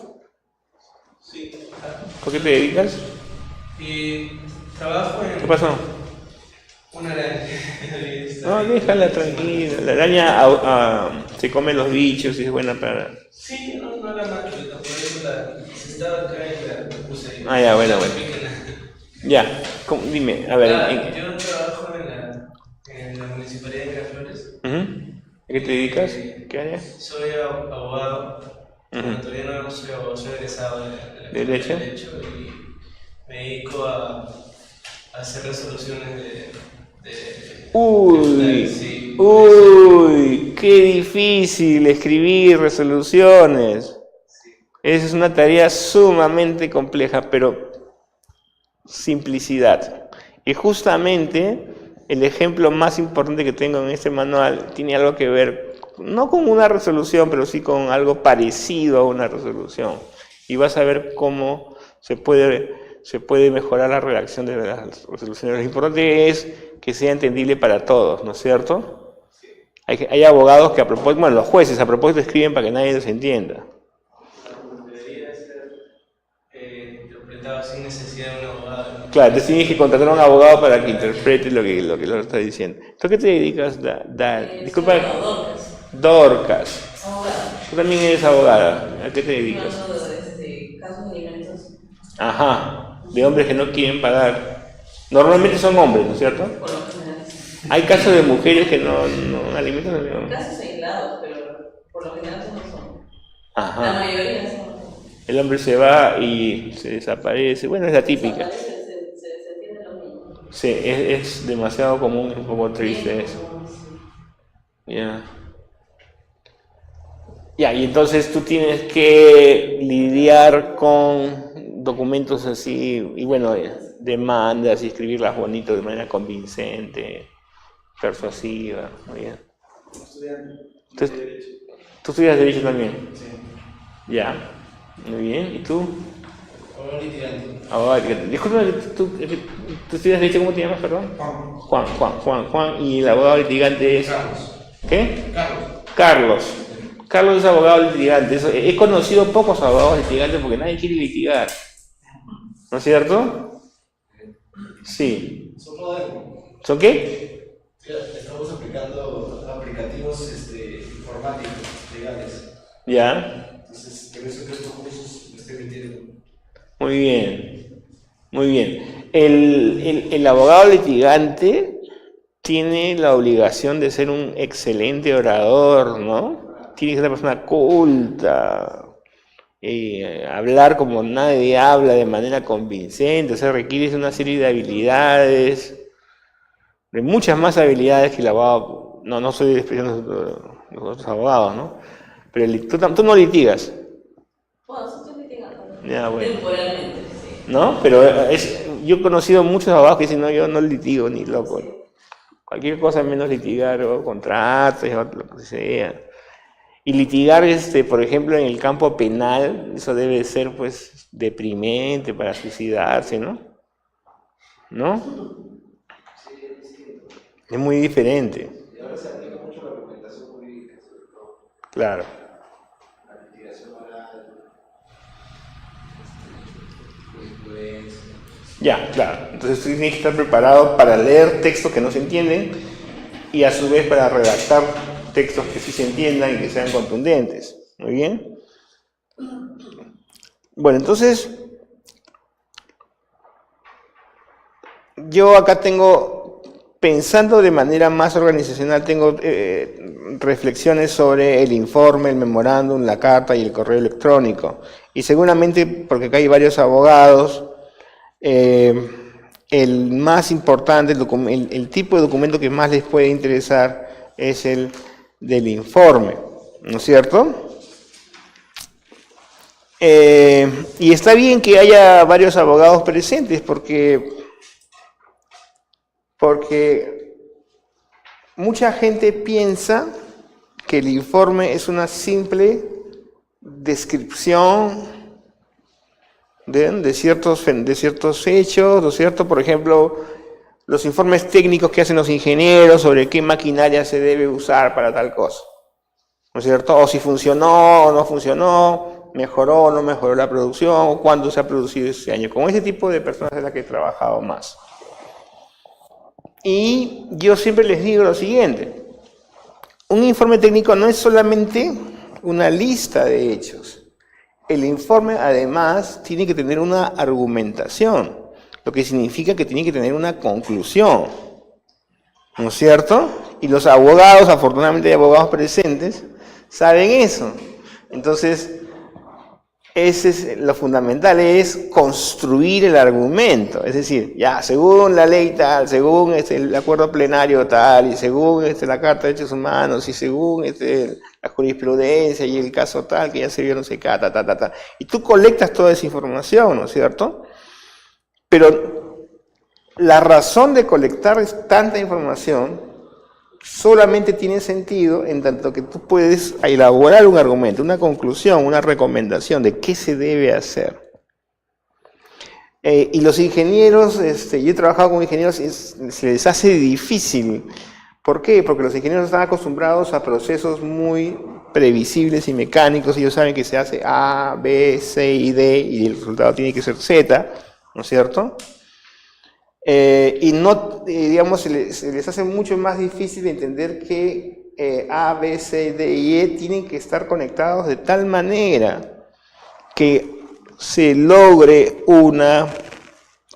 Sí. ¿a qué te dedicas? Trabajo en... ¿Qué pasó? Una araña. No, déjala tranquila. La araña se come los bichos y es buena para... Sí, no la mato, por eso si estaba acá y la puse ahí. Ah, ya, bueno. Ya, dime, a ver. Yo trabajo en la Municipalidad de Miraflores. ¿A qué te dedicas? ¿Qué área? Soy abogado. Bueno, todavía no soy abogado, soy egresado de la ¿Derecho? y me dedico a hacer resoluciones de Qué difícil escribir resoluciones. Esa es una tarea sumamente compleja, pero simplicidad. Y justamente el ejemplo más importante que tengo en este manual tiene algo que ver, no con una resolución, pero sí con algo parecido a una resolución. Y vas a ver cómo se puede mejorar la redacción de las resoluciones. Lo importante es que sea entendible para todos, ¿no es cierto? Hay abogados que los jueces a propósito escriben para que nadie los entienda. Debería ser interpretado sin necesidad de un abogado. Claro, entonces tienes que contratar a un abogado para que interprete lo que lo está diciendo. ¿Tú a qué te dedicas, disculpa, Dorcas. Abogada. Tú también eres abogada. ¿A qué te dedicas? Casos de alimentos. Ajá, de hombres que no quieren pagar. Normalmente son hombres, ¿no es cierto? Por lo general. Hay casos de mujeres que no alimentan. Casos aislados, pero por lo general no son. Ajá. La mayoría son. El hombre se va y se desaparece. Bueno, es la típica. Se tiene lo mismo. Sí, es demasiado común, es un poco triste eso. Ya. Ya, y entonces tú tienes que lidiar con documentos así, y bueno, demandas y escribirlas bonito de manera convincente, persuasiva. Muy bien. ¿Tú estudias Derecho también? Sí. Ya, muy bien. ¿Y tú? Abogado litigante. Abogado litigante. Disculpa, ¿tú estudias Derecho? ¿Cómo te llamas, perdón? Juan. ¿Y el abogado litigante es? Carlos. ¿Qué? Carlos. Carlos. Carlos es abogado litigante. He conocido pocos abogados litigantes porque nadie quiere litigar. ¿No es cierto? Sí. Son modernos. ¿Son qué? Estamos aplicando aplicativos informáticos legales. Ya. Entonces, por eso que estos cursos me estoy metiendo. Muy bien. Muy bien. El abogado litigante tiene la obligación de ser un excelente orador, ¿no? Tiene que ser una persona culta, hablar como nadie habla de manera convincente, o sea, requiere una serie de habilidades, de muchas más habilidades que el abogado. No soy despreciando los otros abogados, ¿no? Pero tú no litigas. Bueno, sí estoy litigando. Ya, bueno. Temporalmente, sí. ¿No? Pero yo he conocido muchos abogados que dicen, no, yo no litigo ni loco. Cualquier cosa menos litigar, o contratos, o lo que sea. Y litigar, por ejemplo, en el campo penal, eso debe ser, pues, deprimente para suicidarse, ¿no? ¿No? Es muy diferente. Y ahora se aplica mucho la argumentación jurídica, sobre todo. Claro. La litigación oral, jurisprudencia. Ya, claro. Entonces tú tienes que estar preparado para leer textos que no se entienden y a su vez para redactar textos que sí se entiendan y que sean contundentes. Muy bien. Bueno, entonces yo acá tengo, pensando de manera más organizacional, tengo reflexiones sobre el informe, el memorándum, la carta y el correo electrónico. Y seguramente, porque acá hay varios abogados, el más importante, el tipo de documento que más les puede interesar es el del informe, ¿no es cierto? Y está bien que haya varios abogados presentes porque mucha gente piensa que el informe es una simple descripción de ciertos hechos, ¿no es cierto? Por ejemplo, los informes técnicos que hacen los ingenieros sobre qué maquinaria se debe usar para tal cosa, ¿no es cierto? O si funcionó o no funcionó, mejoró o no mejoró la producción, o cuándo se ha producido ese año. Con ese tipo de personas es la que he trabajado más. Y yo siempre les digo lo siguiente: un informe técnico no es solamente una lista de hechos. El informe, además, tiene que tener una argumentación, lo que significa que tiene que tener una conclusión, ¿no es cierto? Y los abogados, afortunadamente hay abogados presentes, saben eso. Entonces, lo fundamental es construir el argumento, es decir, ya, según la ley tal, según el acuerdo plenario tal, y según la Carta de Derechos Humanos, y según la jurisprudencia y el caso tal, que ya se vio no sé qué, ta. Y tú colectas toda esa información, ¿no es cierto? Pero la razón de colectar tanta información solamente tiene sentido en tanto que tú puedes elaborar un argumento, una conclusión, una recomendación de qué se debe hacer. Y los ingenieros, yo he trabajado con ingenieros, se les hace difícil. ¿Por qué? Porque los ingenieros están acostumbrados a procesos muy previsibles y mecánicos. Ellos saben que se hace A, B, C y D y el resultado tiene que ser Z, ¿no es cierto? Y no, digamos, se les hace mucho más difícil entender que A, B, C, D y E tienen que estar conectados de tal manera que se logre una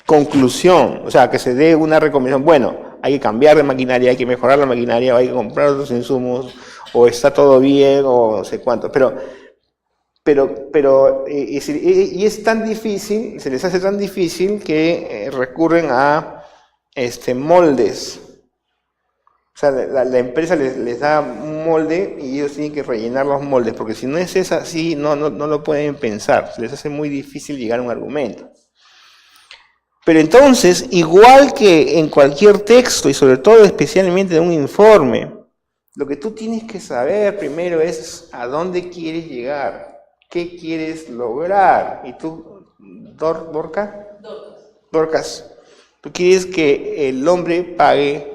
conclusión, o sea, que se dé una recomendación. Bueno, hay que cambiar de maquinaria, hay que mejorar la maquinaria, o hay que comprar otros insumos, o está todo bien, o no sé cuánto. Y es tan difícil, se les hace tan difícil que recurren a moldes. O sea, la empresa les da un molde y ellos tienen que rellenar los moldes, porque si no es así, no lo pueden pensar. Se les hace muy difícil llegar a un argumento. Pero entonces, igual que en cualquier texto, y sobre todo especialmente en un informe, lo que tú tienes que saber primero es a dónde quieres llegar. ¿Qué quieres lograr? ¿Y tú, Dorcas, tú quieres que el hombre pague,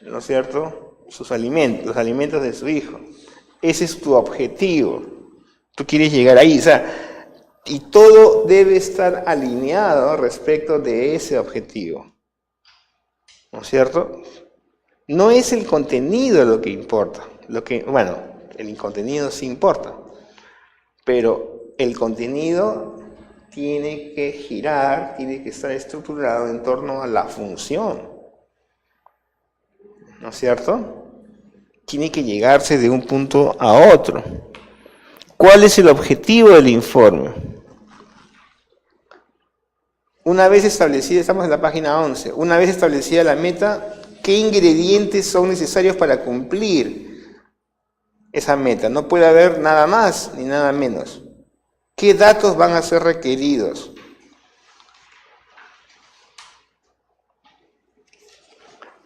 ¿no es cierto?, sus alimentos, los alimentos de su hijo. Ese es tu objetivo. Tú quieres llegar ahí, o sea, y todo debe estar alineado respecto de ese objetivo. ¿No es cierto? No es el contenido lo que importa. Bueno, el contenido sí importa, pero el contenido tiene que girar, tiene que estar estructurado en torno a la función. ¿No es cierto? Tiene que llegarse de un punto a otro. ¿Cuál es el objetivo del informe? Una vez establecida, estamos en la página 11, una vez establecida la meta, ¿qué ingredientes son necesarios para cumplir esa meta? No puede haber nada más ni nada menos. ¿Qué datos van a ser requeridos?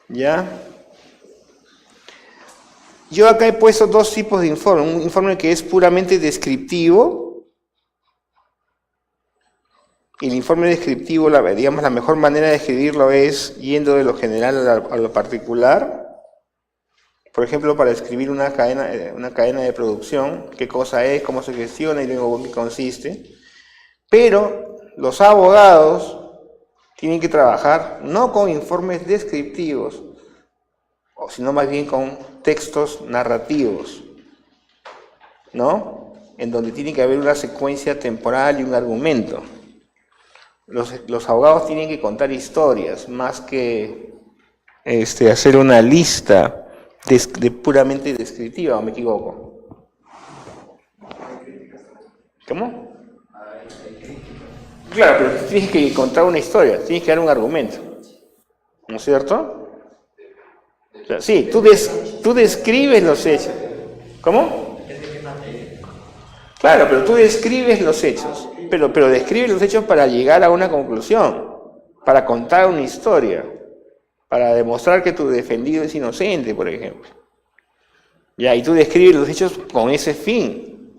¿Ya? Yo acá he puesto dos tipos de informe. Un informe que es puramente descriptivo. Y el informe descriptivo, digamos, la mejor manera de escribirlo es yendo de lo general a lo particular. Por ejemplo, para escribir una cadena de producción, qué cosa es, cómo se gestiona y luego en qué consiste. Pero los abogados tienen que trabajar no con informes descriptivos, sino más bien con textos narrativos, ¿no? En donde tiene que haber una secuencia temporal y un argumento. Los abogados tienen que contar historias, más que hacer una lista de puramente descriptiva, ¿o me equivoco? ¿Cómo? Claro, pero tienes que contar una historia, tienes que dar un argumento, ¿no es cierto? O sea, sí, tú describes los hechos. ¿Cómo? Claro, pero tú describes los hechos, pero describes los hechos para llegar a una conclusión, para contar una historia, para demostrar que tu defendido es inocente, por ejemplo. Ya, y tú describes los hechos con ese fin,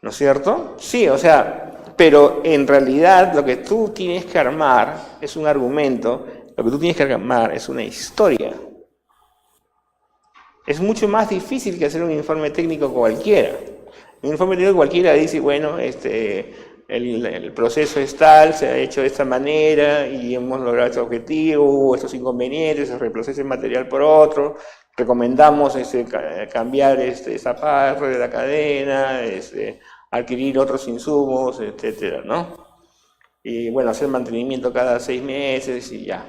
¿no es cierto? Sí, o sea, pero en realidad lo que tú tienes que armar es un argumento, lo que tú tienes que armar es una historia. Es mucho más difícil que hacer un informe técnico cualquiera. Un informe técnico cualquiera dice, bueno, el proceso es tal, se ha hecho de esta manera y hemos logrado este objetivo, hubo estos inconvenientes, se reemplazó ese material por otro, recomendamos cambiar esa parte de la cadena, adquirir otros insumos, etcétera, ¿no? Y bueno, hacer mantenimiento cada 6 meses y ya.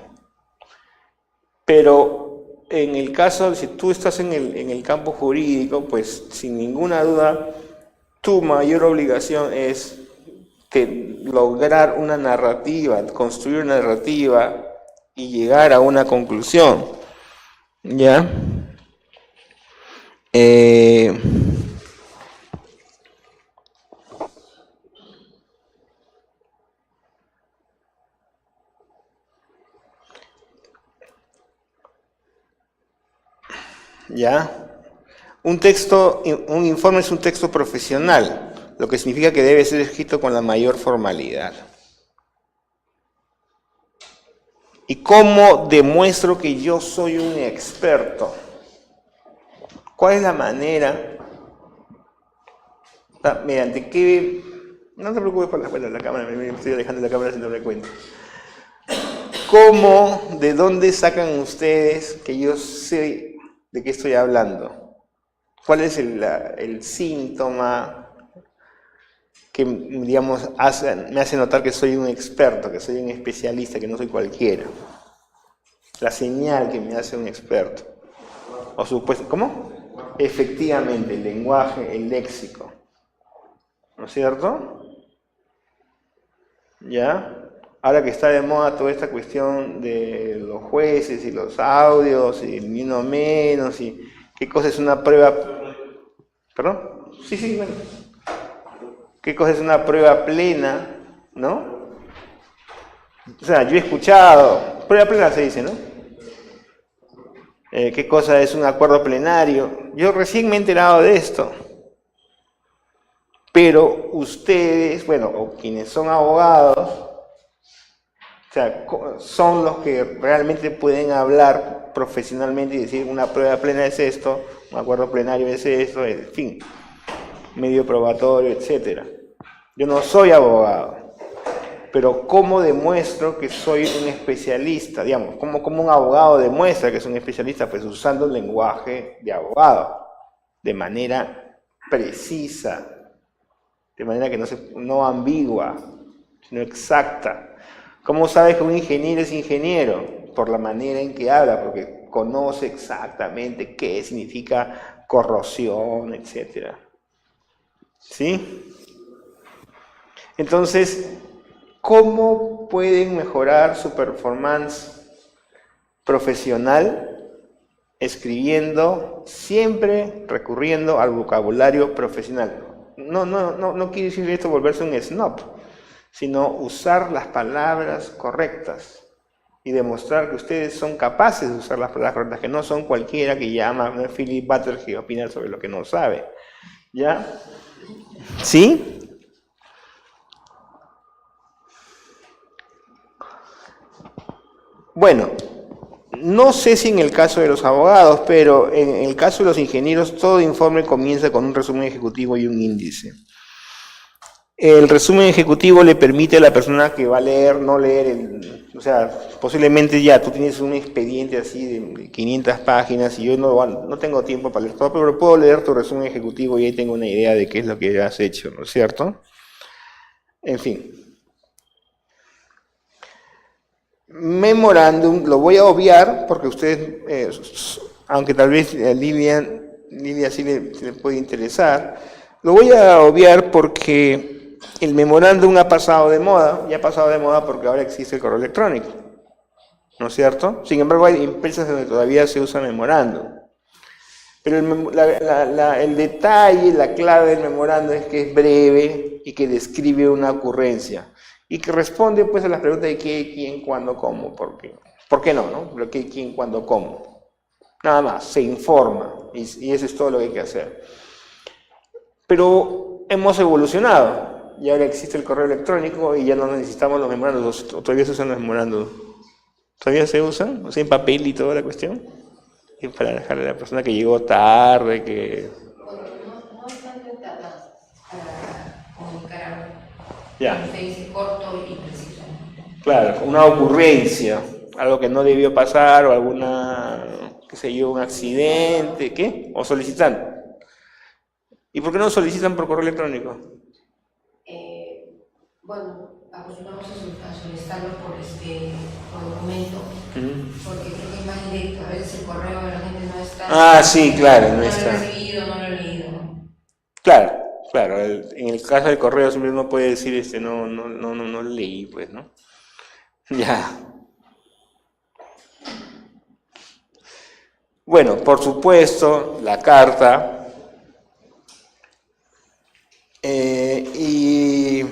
Pero en el caso, si tú estás en el campo jurídico, pues sin ninguna duda, tu mayor obligación es lograr una narrativa, construir una narrativa y llegar a una conclusión. ¿Ya? ¿Ya? Un informe es un texto profesional, lo que significa que debe ser escrito con la mayor formalidad. ¿Y cómo demuestro que yo soy un experto? ¿Cuál es la manera? ¿Mediante qué? No te preocupes por la cuenta de la cámara, me estoy alejando de la cámara sin darme cuenta. ¿Cómo, de dónde sacan ustedes que yo sé de qué estoy hablando? ¿Cuál es el síntoma que, digamos, me hace notar que soy un experto, que soy un especialista, que no soy cualquiera? La señal que me hace un experto. O supuesto, ¿cómo? Efectivamente, el lenguaje, el léxico. ¿No es cierto? ¿Ya? Ahora que está de moda toda esta cuestión de los jueces y los audios y el ni uno menos y qué cosa es una prueba... ¿Perdón? Sí, bueno. ¿Qué cosa es una prueba plena? ¿No? O sea, yo he escuchado... Prueba plena se dice, ¿no? ¿Qué cosa es un acuerdo plenario? Yo recién me he enterado de esto. Pero ustedes, bueno, o quienes son abogados, o sea, son los que realmente pueden hablar profesionalmente y decir una prueba plena es esto, un acuerdo plenario es eso, en fin, medio probatorio, etc. Yo no soy abogado, pero ¿cómo demuestro que soy un especialista? Digamos, ¿cómo un abogado demuestra que es un especialista? Pues usando el lenguaje de abogado, de manera precisa, de manera que no ambigua, sino exacta. ¿Cómo sabes que un ingeniero es ingeniero? Por la manera en que habla, porque conoce exactamente qué significa corrosión, etc. ¿Sí? Entonces, ¿cómo pueden mejorar su performance profesional? Escribiendo, siempre recurriendo al vocabulario profesional. No quiere decir esto volverse un snob, sino usar las palabras correctas y demostrar que ustedes son capaces de usar las palabras correctas, que no son cualquiera que llama, no es Philip Butler que opina sobre lo que no sabe. ¿Ya? ¿Sí? Bueno, no sé si en el caso de los abogados, pero en el caso de los ingenieros, todo informe comienza con un resumen ejecutivo y un índice. El resumen ejecutivo le permite a la persona que va a leer, no leer, o sea, posiblemente ya tú tienes un expediente así de 500 páginas y yo no tengo tiempo para leer todo, pero puedo leer tu resumen ejecutivo y ahí tengo una idea de qué es lo que has hecho, ¿no es cierto? En fin. Memorándum, lo voy a obviar porque ustedes, aunque tal vez a Lidia sí le puede interesar, lo voy a obviar porque el memorándum ha pasado de moda, y ha pasado de moda porque ahora existe el correo electrónico, ¿no es cierto? Sin embargo, hay empresas donde todavía se usa memorándum. Pero el detalle, la clave del memorándum es que es breve y que describe una ocurrencia. Y que responde pues a las preguntas de qué, quién, cuándo, cómo, por qué. ¿Por qué no? Pero qué, quién, cuándo, cómo. Nada más, se informa. Y eso es todo lo que hay que hacer. Pero hemos evolucionado. Y ahora existe el correo electrónico y ya no necesitamos los memorandos. ¿Todavía se usan los memorandos? ¿Todavía se usan? O sea, en papel y toda la cuestión. Y para dejarle a la persona que llegó tarde, que... Bueno, no es tanto para comunicar. Ya. Se dice corto y preciso. Claro, una ocurrencia, algo que no debió pasar o alguna, qué sé yo, un accidente, ¿qué? O solicitan. ¿Y por qué no solicitan por correo electrónico? Bueno, acostumbramos a solicitarlo por documento, porque creo que es más directo. A veces el correo de la gente no está. Ah, sí, claro, no está. No lo he recibido, no lo he leído. Claro. En el caso del correo siempre uno puede decir, no leí, pues, ¿no? Ya. Bueno, por supuesto, la carta. Y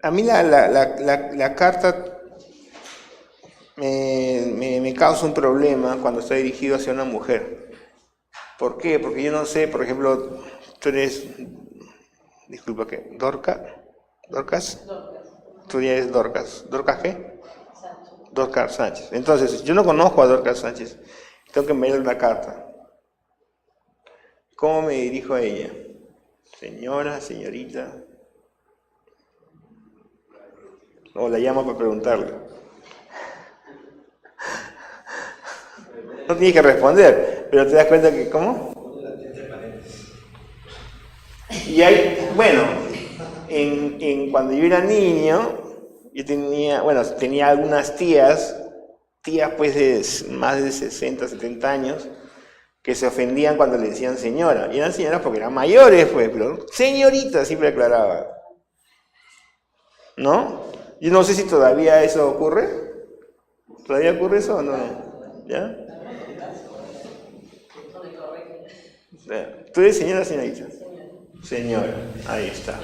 a mí la carta me causa un problema cuando está dirigido hacia una mujer. ¿Por qué? Porque yo no sé, por ejemplo, tú eres, disculpa, ¿qué? ¿Dorcas? Tú ya eres Dorcas. ¿Dorcas qué? Sánchez. Dorcas Sánchez. Entonces, yo no conozco a Dorcas Sánchez. Tengo que enviarle una carta. ¿Cómo me dirijo a ella? Señora, señorita. O la llamo para preguntarle. No tienes que responder, pero te das cuenta que, ¿cómo? Y hay, bueno, cuando yo era niño, yo tenía algunas tías pues de más de 60, 70 años, que se ofendían cuando le decían señora. Y eran señoras porque eran mayores, pues, pero señorita siempre aclaraba. ¿No? Yo no sé si todavía eso ocurre. ¿Todavía ocurre eso o no? ¿Ya? ¿Tú eres señora o señorita? Señora, ahí está.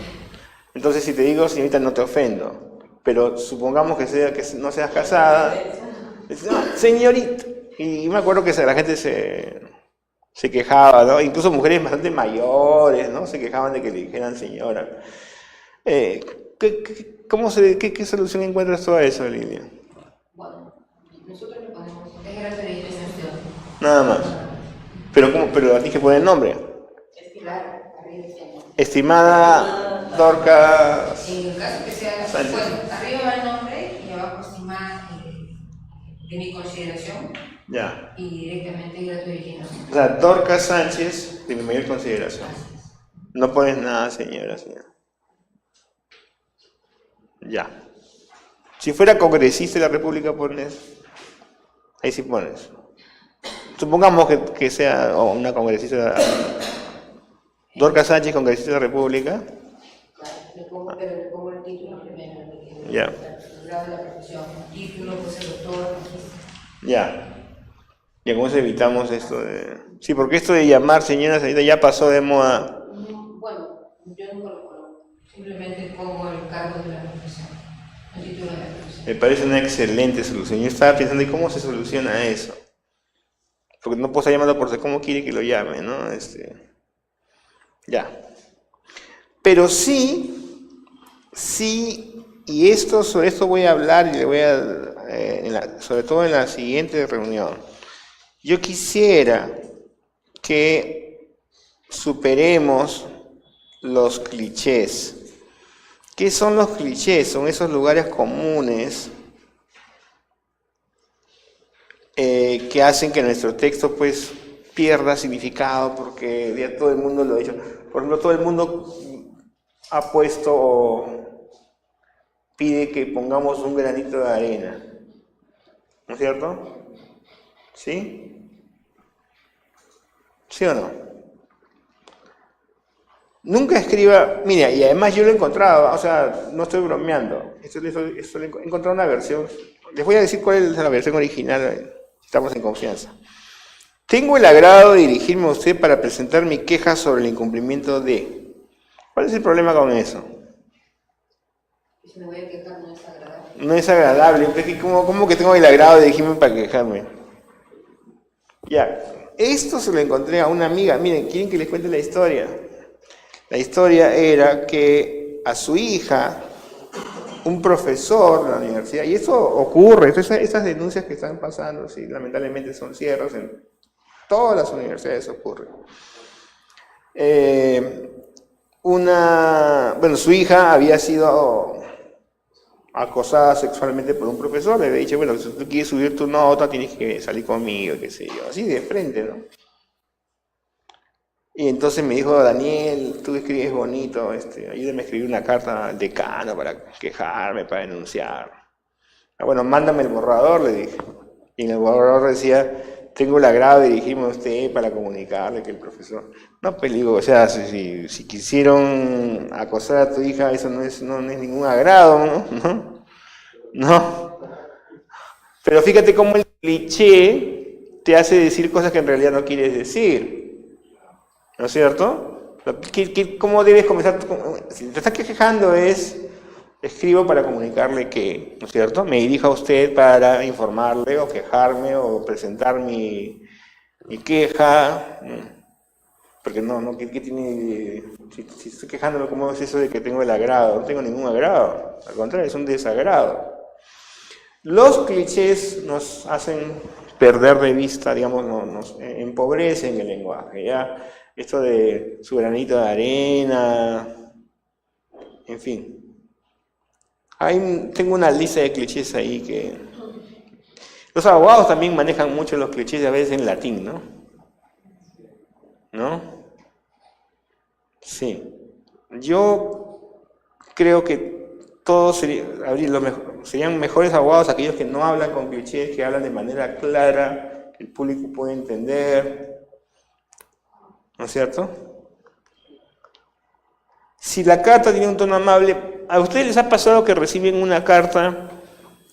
Entonces, si te digo señorita, no te ofendo. Pero supongamos que no seas casada. No, señorita. Y me acuerdo que la gente se quejaba, ¿no? Incluso mujeres bastante mayores, ¿no? Se quejaban de que le dijeran señora. ¿Qué solución encuentras tú a eso, Lidia? Nosotros le ponemos, es grato de usted. Nada más. Pero ¿cómo? Pero tienes que poner el nombre. Claro, arriba está. Estimada Dorcas. En el caso que sea, Sánchez. bueno, arriba va el nombre y abajo estimada de mi consideración Ya. y directamente grato de O sea, Dorcas Sánchez, de mi mayor consideración. No pones nada, señora. Ya. Si fuera congresista de la República, pones. Ahí sí pones. Supongamos que sea una congresista. Dorcas Sánchez, congresista de la República. Pero le pongo el título primero. Ya. El grado de la profesión, título, pues el doctor. Ya. Ya, ¿cómo evitamos esto de...? Sí, porque esto de llamar señora Sarita ya pasó de moda. Bueno, yo no lo coloco. Simplemente pongo el cargo de la profesión, el título de la profesión. Me parece una excelente solución. Yo estaba pensando, ¿y cómo se soluciona eso? Porque no puedo estar llamando por cómo quiere que lo llame, ¿no? Ya. Pero sí, y sobre esto voy a hablar y le voy a, sobre todo en la siguiente reunión. Yo quisiera que superemos los clichés. ¿Qué son los clichés? Son esos lugares comunes que hacen que nuestro texto pues pierda significado porque ya todo el mundo lo ha dicho. Por ejemplo, todo el mundo ha puesto o pide que pongamos un granito de arena. ¿No es cierto? ¿Sí? ¿Sí o no? Nunca escriba, mira, y además yo lo he encontrado, o sea, no estoy bromeando, esto he encontrado una versión, les voy a decir cuál es la versión original, estamos en confianza. Tengo el agrado de dirigirme a usted para presentar mi queja sobre el incumplimiento de... ¿Cuál es el problema con eso? Si me voy a quejar, no es agradable. No es agradable, ¿cómo que tengo el agrado de dirigirme para quejarme? Ya, esto se lo encontré a una amiga, miren, ¿quieren que les cuente la historia? La historia era que a su hija, un profesor de la universidad, y eso ocurre, esas denuncias que están pasando, sí, lamentablemente son cierres, en todas las universidades ocurre. Su hija había sido acosada sexualmente por un profesor, le había dicho, bueno, si tú quieres subir tu nota, tienes que salir conmigo, qué sé yo, así de frente, ¿no? Y entonces me dijo, Daniel, tú escribes bonito, ayúdame a escribir una carta al decano para quejarme, para denunciar. Bueno, mándame el borrador, le dije. Y en el borrador decía, tengo el agrado de dirigirme a usted para comunicarle que el profesor... No, pues digo, o sea, si quisieron acosar a tu hija, eso no es ningún agrado, ¿no? Pero fíjate cómo el cliché te hace decir cosas que en realidad no quieres decir. ¿No es cierto? ¿Cómo debes comenzar? Si te estás quejando escribo para comunicarle que, ¿no es cierto? Me dirijo a usted para informarle o quejarme o presentar mi queja. Porque ¿qué tiene? Si estoy quejándome, ¿cómo es eso de que tengo el agrado? No tengo ningún agrado. Al contrario, es un desagrado. Los clichés nos hacen perder de vista, digamos, nos empobrecen el lenguaje, ¿ya? Esto de su granito de arena, en fin. Tengo una lista de clichés ahí que... Los abogados también manejan mucho los clichés a veces en latín, ¿no? ¿No? Sí. Yo creo que todos serían mejores abogados aquellos que no hablan con clichés, que hablan de manera clara, que el público puede entender. ¿No es cierto? Si la carta tiene un tono amable, ¿a ustedes les ha pasado que reciben una carta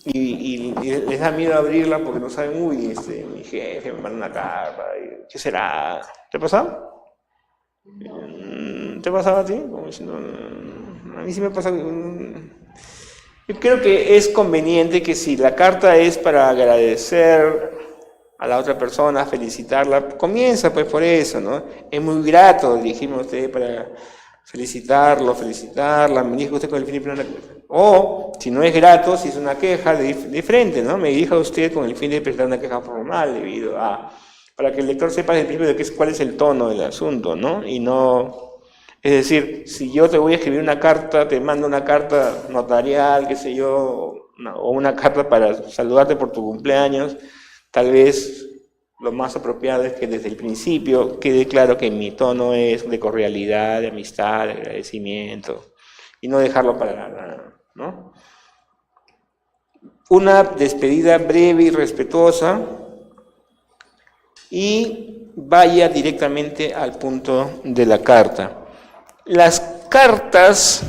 y les da miedo abrirla porque no saben, uy, mi jefe me manda una carta, ¿qué será? ¿Te ha pasado? ¿Te ha pasado a ti? A mí sí me pasa. Yo creo que es conveniente que si la carta es para agradecer a la otra persona, felicitarla, comienza pues por eso, ¿no? Es muy grato dirigirme a usted felicitarla, me dirija usted con el fin de presentar una queja. O, si no es grato, si es una queja de frente, ¿no? Me dirija usted con el fin de presentar una queja formal debido a... Para que el lector sepa desde el principio de cuál es el tono del asunto, ¿no? Y no... Es decir, si yo te voy a escribir una carta, te mando una carta notarial, qué sé yo, o una carta para saludarte por tu cumpleaños, tal vez lo más apropiado es que desde el principio quede claro que mi tono es de cordialidad, de amistad, de agradecimiento, y no dejarlo para nada, ¿no? Una despedida breve y respetuosa, y vaya directamente al punto de la carta. Las cartas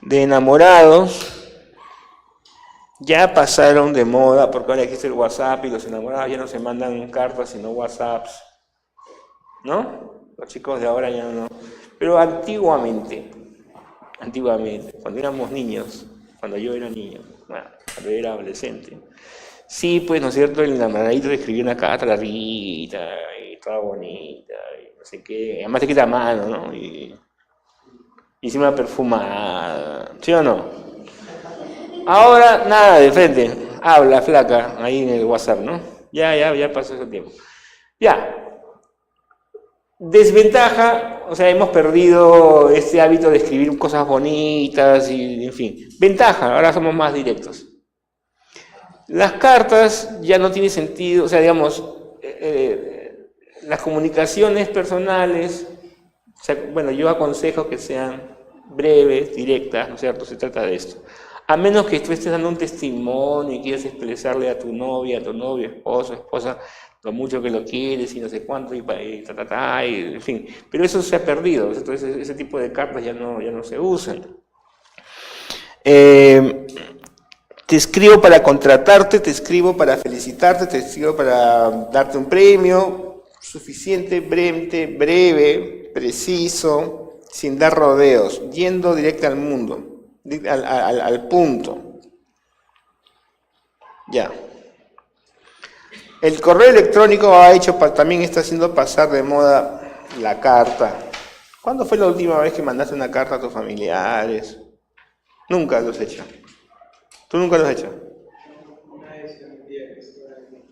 de enamorados ya pasaron de moda, porque ahora existe el WhatsApp y los enamorados ya no se mandan cartas sino WhatsApps, ¿no? Los chicos de ahora ya no. Pero antiguamente, cuando éramos niños, cuando yo era niño, bueno, cuando yo era adolescente, sí, pues, ¿no es cierto? El enamoradito le escribía una carta larguita y toda bonita, y no sé qué, además escrita a mano, ¿no? Y encima perfumada, ¿sí o no? Ahora, nada, de frente, habla flaca, ahí en el WhatsApp, ¿no? Ya pasó ese tiempo. Ya. Desventaja, o sea, hemos perdido este hábito de escribir cosas bonitas y, en fin. Ventaja, ahora somos más directos. Las cartas ya no tienen sentido, o sea, digamos, las comunicaciones personales, o sea, bueno, yo aconsejo que sean breves, directas, ¿no es cierto? Se trata de esto. A menos que tú estés dando un testimonio y quieras expresarle a tu novia, esposo, esposa, lo mucho que lo quieres y no sé cuánto, y en fin. Pero eso se ha perdido, entonces ese tipo de cartas ya no se usan. Te escribo para contratarte, te escribo para felicitarte, te escribo para darte un premio, suficiente, breve, preciso, sin dar rodeos, yendo directo al mundo, al punto. Ya. El correo electrónico también está haciendo pasar de moda la carta. ¿Cuándo fue la última vez que mandaste una carta a tus familiares? Nunca lo has hecho. ¿Tú nunca lo has hecho? Una vez en el día que estaba aquí.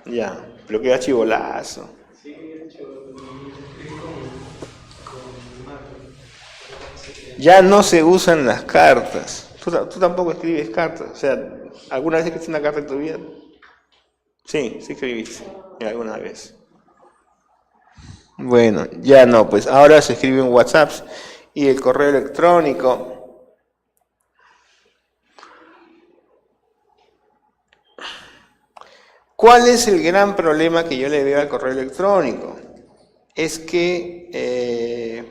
Ya, pero queda chibolazo. Sí, he hecho, escribí con Marco. Ya no se usan las cartas. Tú tampoco escribes cartas. O sea, ¿alguna vez escribiste una carta en tu vida? Sí escribiste. Alguna vez. Bueno, ya no, pues ahora se escribe en WhatsApp y el correo electrónico. ¿Cuál es el gran problema que yo le veo al correo electrónico? Es que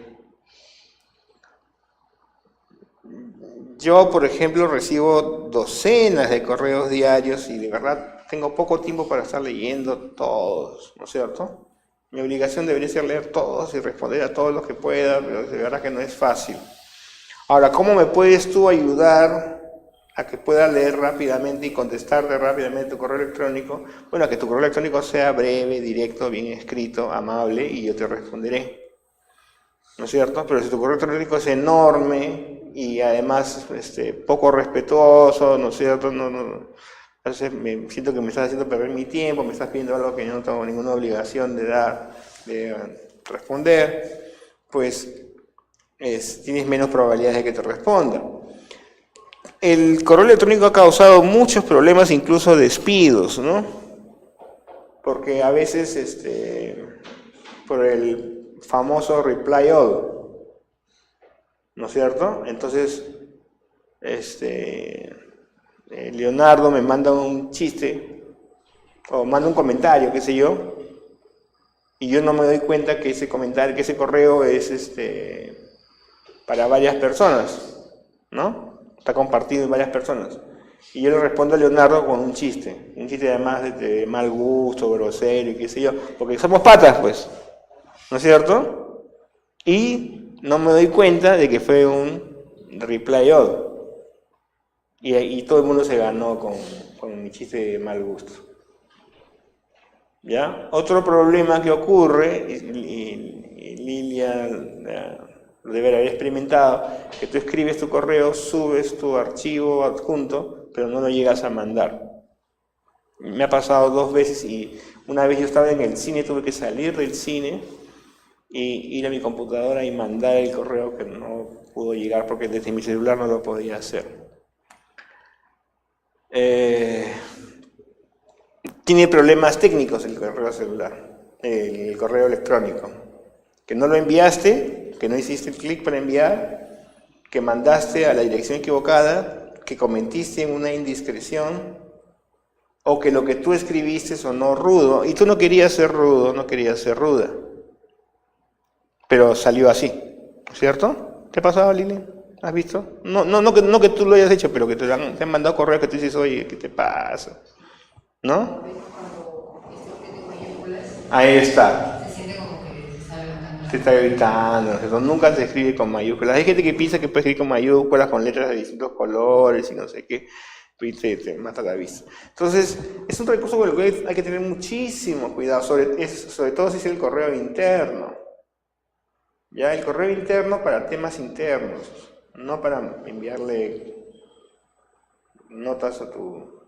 yo, por ejemplo, recibo docenas de correos diarios y de verdad tengo poco tiempo para estar leyendo todos, ¿no es cierto? Mi obligación debería ser leer todos y responder a todos los que pueda, pero de verdad que no es fácil. Ahora, ¿cómo me puedes tú ayudar a que pueda leer rápidamente y contestarte rápidamente tu correo electrónico? Bueno, a que tu correo electrónico sea breve, directo, bien escrito, amable, y yo te responderé, ¿no es cierto? Pero si tu correo electrónico es enorme y además poco respetuoso, ¿no es cierto? Entonces me siento que me estás haciendo perder mi tiempo, me estás pidiendo algo que yo no tengo ninguna obligación de responder, pues tienes menos probabilidades de que te responda. El correo electrónico ha causado muchos problemas, incluso despidos, ¿no? Porque a veces, por el famoso reply all, ¿no es cierto? Entonces, Leonardo me manda un chiste, o manda un comentario, qué sé yo, y yo no me doy cuenta que ese comentario, que ese correo es para varias personas, ¿no? Está compartido en varias personas. Y yo le respondo a Leonardo con un chiste además de mal gusto, grosero y qué sé yo, porque somos patas, pues, ¿no es cierto? Y no me doy cuenta de que fue un reply all. Y todo el mundo se ganó con mi chiste de mal gusto. ¿Ya? Otro problema que ocurre, y Lilia lo debe haber experimentado, que tú escribes tu correo, subes tu archivo adjunto, pero no lo llegas a mandar. Me ha pasado 2 veces y una vez yo estaba en el cine, tuve que salir del cine y ir a mi computadora y mandar el correo que no pudo llegar porque desde mi celular no lo podía hacer. Tiene problemas técnicos el correo celular, el correo electrónico. Que no lo enviaste, que no hiciste el clic para enviar, que mandaste a la dirección equivocada, que cometiste una indiscreción, o que lo que tú escribiste sonó rudo, y tú no querías ser rudo, no querías ser ruda. Pero salió así, ¿cierto? ¿Te ha pasado, Lili? ¿Has visto? No que tú lo hayas hecho, pero que te han mandado correos que tú dices, oye, ¿qué te pasa? ¿No? Ahí está. Se siente como que se está levantando. Se está gritando, ¿no? Nunca se escribe con mayúsculas. Hay gente que piensa que puede escribir con mayúsculas, con letras de distintos colores y no sé qué. Y te mata la vista. Entonces, es un recurso con el que hay que tener muchísimo cuidado, sobre todo si es el correo interno. Ya, el correo interno para temas internos, no para enviarle notas a tu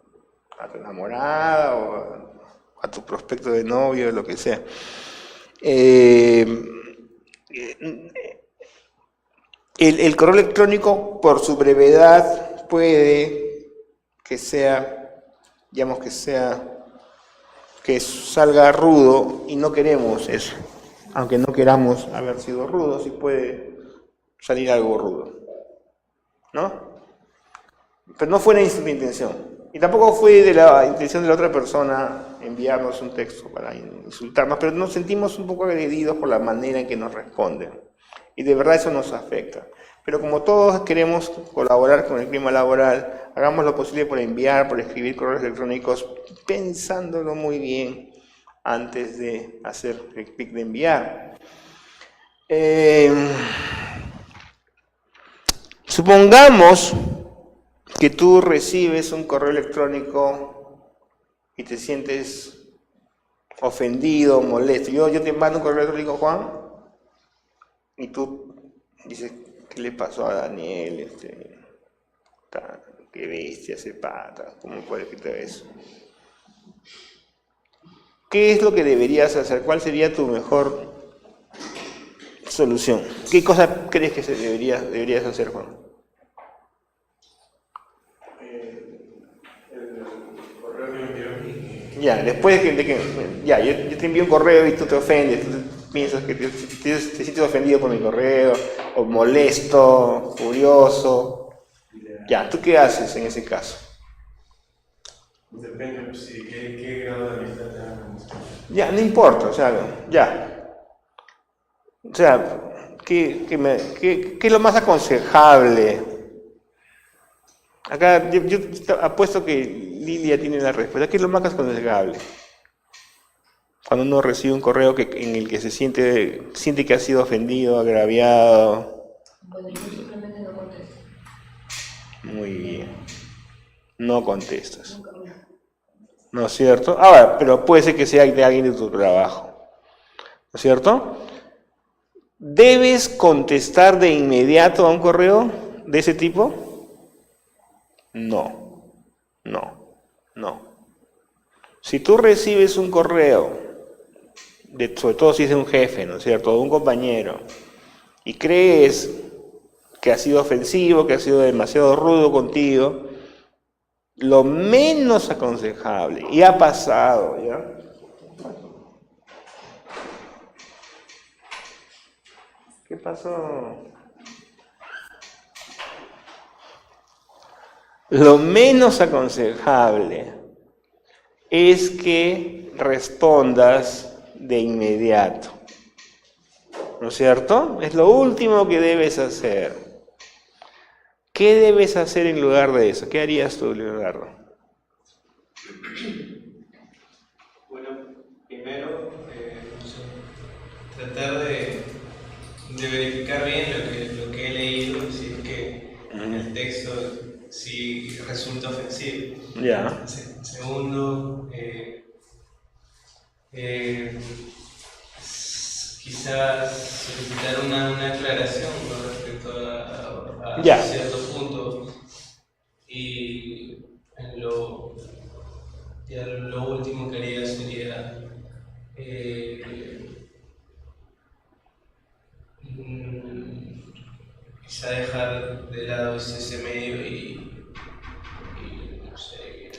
enamorada o a tu prospecto de novio, lo que sea. El correo electrónico, por su brevedad, puede que sea, digamos que salga rudo, y no queremos eso. Aunque no queramos haber sido rudos, sí puede salir algo rudo, ¿no? Pero no fue mi intención. Y tampoco fue de la intención de la otra persona enviarnos un texto para insultarnos, pero nos sentimos un poco agredidos por la manera en que nos responden. Y de verdad eso nos afecta. Pero como todos queremos colaborar con el clima laboral, hagamos lo posible por enviar, por escribir correos electrónicos, pensándolo muy bien antes de hacer el clic de enviar. Supongamos que tú recibes un correo electrónico y te sientes ofendido, molesto. Yo te mando un correo electrónico, Juan, y tú dices, ¿qué le pasó a Daniel? Qué bestia ese pata, ¿cómo puede quitar eso? ¿Qué es lo que deberías hacer? ¿Cuál sería tu mejor solución? ¿Qué cosa crees que deberías hacer, Juan? El correo que me envió a mí. Ya, después de que yo te envío un correo y tú te ofendes, tú piensas que te sientes ofendido por mi correo, o molesto, furioso. Ya, ¿tú qué haces en ese caso? Depende, pues, si qué grado de amistad tenemos. Ya, no importa, o sea, ya. O sea, ¿qué es lo más aconsejable? Acá yo apuesto que Lilia tiene la respuesta. ¿Qué es lo más aconsejable? Cuando uno recibe un correo en el que se siente que ha sido ofendido, agraviado. Bueno, yo simplemente no contesto. Muy bien. No contestas. ¿No es cierto? Ahora, pero puede ser que sea de alguien de tu trabajo. ¿No es cierto? ¿Debes contestar de inmediato a un correo de ese tipo? No. Si tú recibes un correo, sobre todo si es de un jefe, ¿no es cierto?, de un compañero, y crees que ha sido ofensivo, que ha sido demasiado rudo contigo, lo menos aconsejable, y ha pasado, ¿ya? ¿Qué pasó? Lo menos aconsejable es que respondas de inmediato, ¿no es cierto? Es lo último que debes hacer. ¿Qué debes hacer en lugar de eso? ¿Qué harías tú, Leonardo? Bueno, primero, tratar de verificar bien lo que he leído, si es que el texto sí resulta ofensivo. Ya. Segundo, Quizás solicitar una aclaración con respecto a Ya. cierto punto. Y lo último que haría sería quizá dejar de lado ese medio y no sé, ir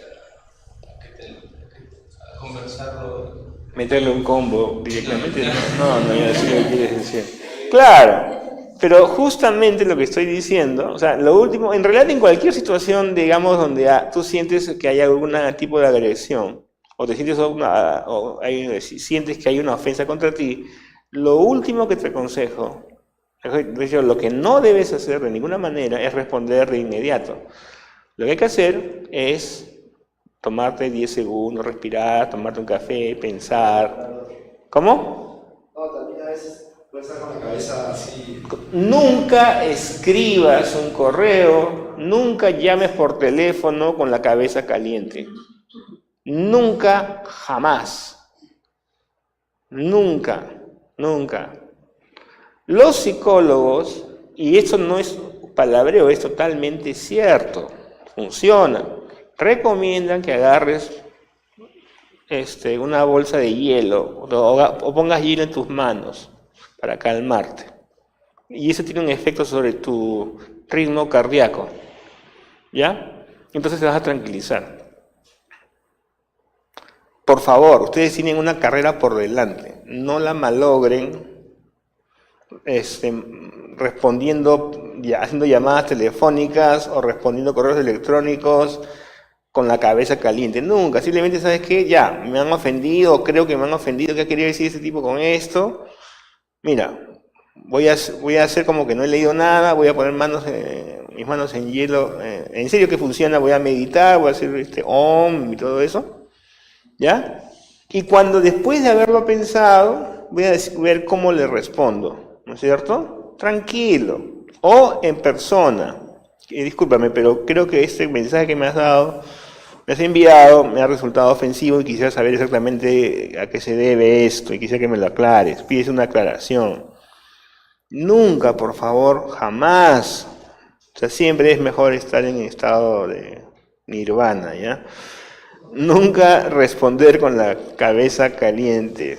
a conversarlo. Meterle un combo directamente. No, ya sé lo que quieres decir. Claro, pero justamente lo que estoy diciendo, o sea, lo último, en realidad en cualquier situación, digamos, donde tú sientes que hay algún tipo de agresión, o te sientes sientes que hay una ofensa contra ti, lo último que te aconsejo, lo que no debes hacer de ninguna manera es responder de inmediato. Lo que hay que hacer es tomarte 10 segundos, respirar, tomarte un café, pensar. ¿Cómo? No, también a veces puede estar con la cabeza así. Nunca escribas un correo, nunca llames por teléfono con la cabeza caliente. Nunca, jamás. Nunca, nunca. Los psicólogos, y esto no es palabreo, es totalmente cierto, funciona, recomiendan que agarres una bolsa de hielo o pongas hielo en tus manos para calmarte. Y eso tiene un efecto sobre tu ritmo cardíaco, ¿ya? Entonces te vas a tranquilizar. Por favor, ustedes tienen una carrera por delante, no la malogren respondiendo, haciendo llamadas telefónicas o respondiendo correos electrónicos con la cabeza caliente. Nunca, simplemente, ¿sabes qué? Ya, me han ofendido, creo que me han ofendido, ¿qué quería decir ese tipo con esto? Mira, voy a hacer como que no he leído nada, voy a poner mis manos en hielo, en serio que funciona, voy a meditar, voy a hacer OM y todo eso, ¿ya? Y cuando después de haberlo pensado, voy a ver cómo le respondo, ¿no es cierto? Tranquilo, o en persona. Discúlpame, pero creo que este mensaje que me has enviado, me ha resultado ofensivo y quisiera saber exactamente a qué se debe esto y quisiera que me lo aclares. Pides una aclaración. Nunca, por favor, jamás. O sea, siempre es mejor estar en estado de nirvana, ¿ya? Nunca responder con la cabeza caliente,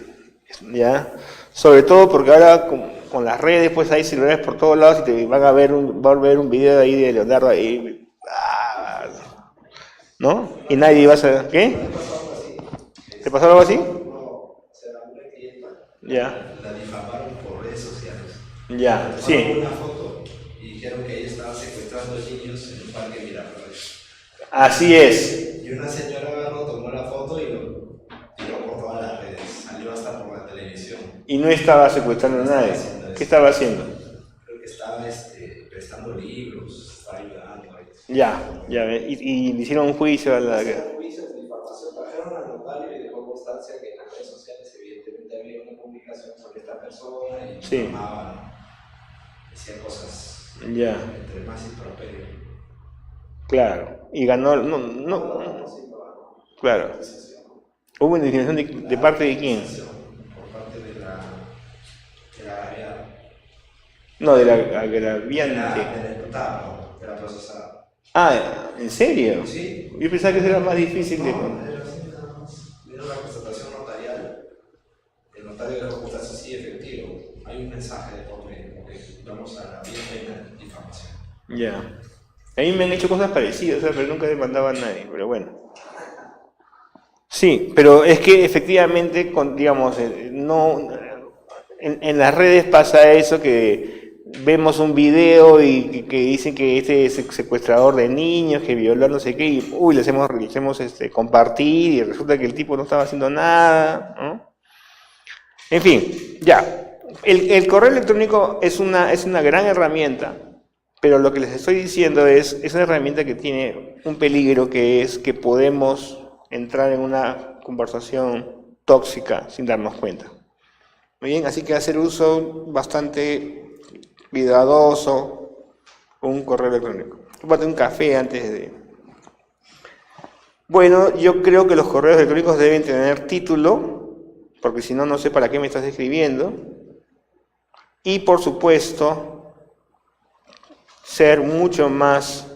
¿ya? Sobre todo porque ahora con las redes, pues hay celulares por todos lados y te van a ver un video ahí de Leonardo ahí, ¿no? Y nadie va a saber, ¿qué? ¿Te pasó algo así? No, se la una clienta. Ya. La difamaron por redes sociales. Ya, sí. Tomaron una foto y dijeron que ella estaba secuestrando niños en un parque Miraflores. Así es. Y una señora agarró, tomó la foto y lo tiró por todas las redes. Salió hasta por la televisión. Y no estaba secuestrando a nadie. ¿Qué estaba haciendo? Creo que estaba prestando libros, estaba ayudando. Ya. Y le hicieron un juicio a la... Hicieron juicios de difamación, trajeron al notario y dejó constancia que en las redes sociales evidentemente había una publicación sobre esta persona y Sí. difamaba, decía cosas Ya. entre más improperio. Claro. Y ganó... No. Claro. ¿Hubo una discriminación de parte de quién? Por parte de la agraviada. No, de la De agraviante. la imputada, no, de la procesada. Ah, ¿en serio? Sí. Yo pensaba que eso era más difícil de... No, era así nada más. Era una constatación notarial. El notario dejó constancia así efectivo. Hay un mensaje de por medio, que vamos a la vía penal difamación. Ya. A mí me han hecho cosas parecidas, pero nunca demandaba a nadie, pero bueno. Sí, pero es que efectivamente, digamos, en las redes pasa eso que vemos un video y que dicen que este es secuestrador de niños, que violó no sé qué, y le hacemos compartir y resulta que el tipo no estaba haciendo nada, ¿no? En fin, ya. El correo electrónico es una gran herramienta, pero lo que les estoy diciendo es una herramienta que tiene un peligro, que es que podemos entrar en una conversación tóxica sin darnos cuenta. Muy bien, así que hacer uso bastante cuidadoso con un correo electrónico. Tómate un café antes de... Bueno, yo creo que los correos electrónicos deben tener título, porque si no, no sé para qué me estás escribiendo. Y por supuesto, ser mucho más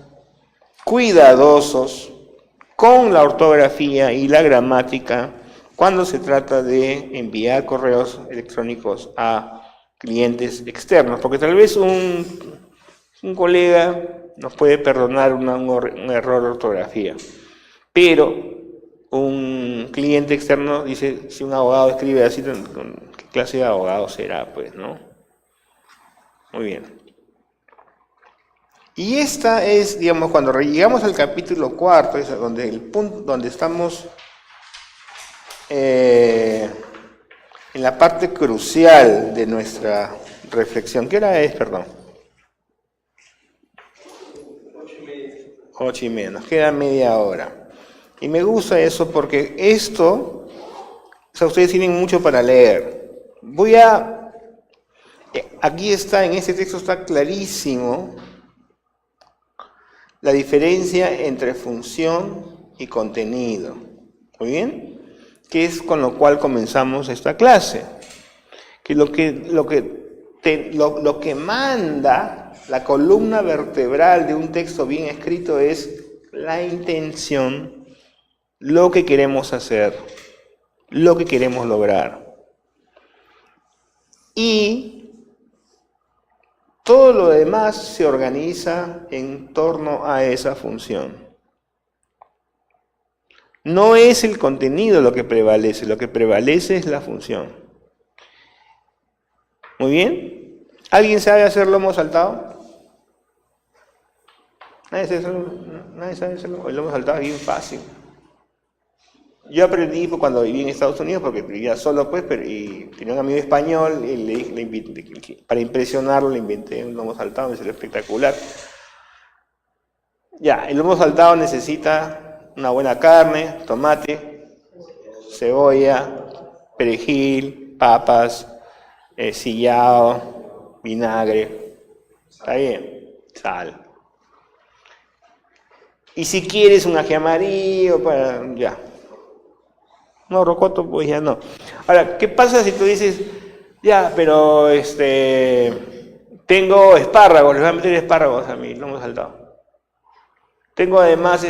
cuidadosos con la ortografía y la gramática cuando se trata de enviar correos electrónicos a clientes externos, porque tal vez un colega nos puede perdonar un error de ortografía, pero un cliente externo dice, si un abogado escribe así, ¿qué clase de abogado será? Pues, ¿no? Muy bien. Y esta es, digamos, cuando llegamos al capítulo 4, es donde el punto donde estamos en la parte crucial de nuestra reflexión. ¿Qué hora es, perdón? 8:30. Nos queda media hora. Y me gusta eso porque esto, o sea, ustedes tienen mucho para leer. Aquí está, en este texto está clarísimo la diferencia entre función y contenido. ¿Muy bien? Que es con lo cual comenzamos esta clase. Que lo que manda la columna vertebral de un texto bien escrito es la intención, lo que queremos hacer, lo que queremos lograr. Y todo lo demás se organiza en torno a esa función. No es el contenido lo que prevalece es la función. Muy bien. ¿Alguien sabe hacer lomo saltado? Nadie sabe hacer el lomo saltado, es bien fácil. Yo aprendí cuando viví en Estados Unidos, porque vivía solo, pues, y tenía un amigo español, y para impresionarlo le inventé un lomo saltado, me salió espectacular. Ya, el lomo saltado necesita una buena carne, tomate, cebolla, perejil, papas, sillao, vinagre, ¿está bien? Sal. Y si quieres un ají amarillo, ya. No, rocoto, pues ya no. Ahora, ¿qué pasa si tú dices, ya, pero tengo espárragos, les voy a meter espárragos a mi lomo saltado? Tengo además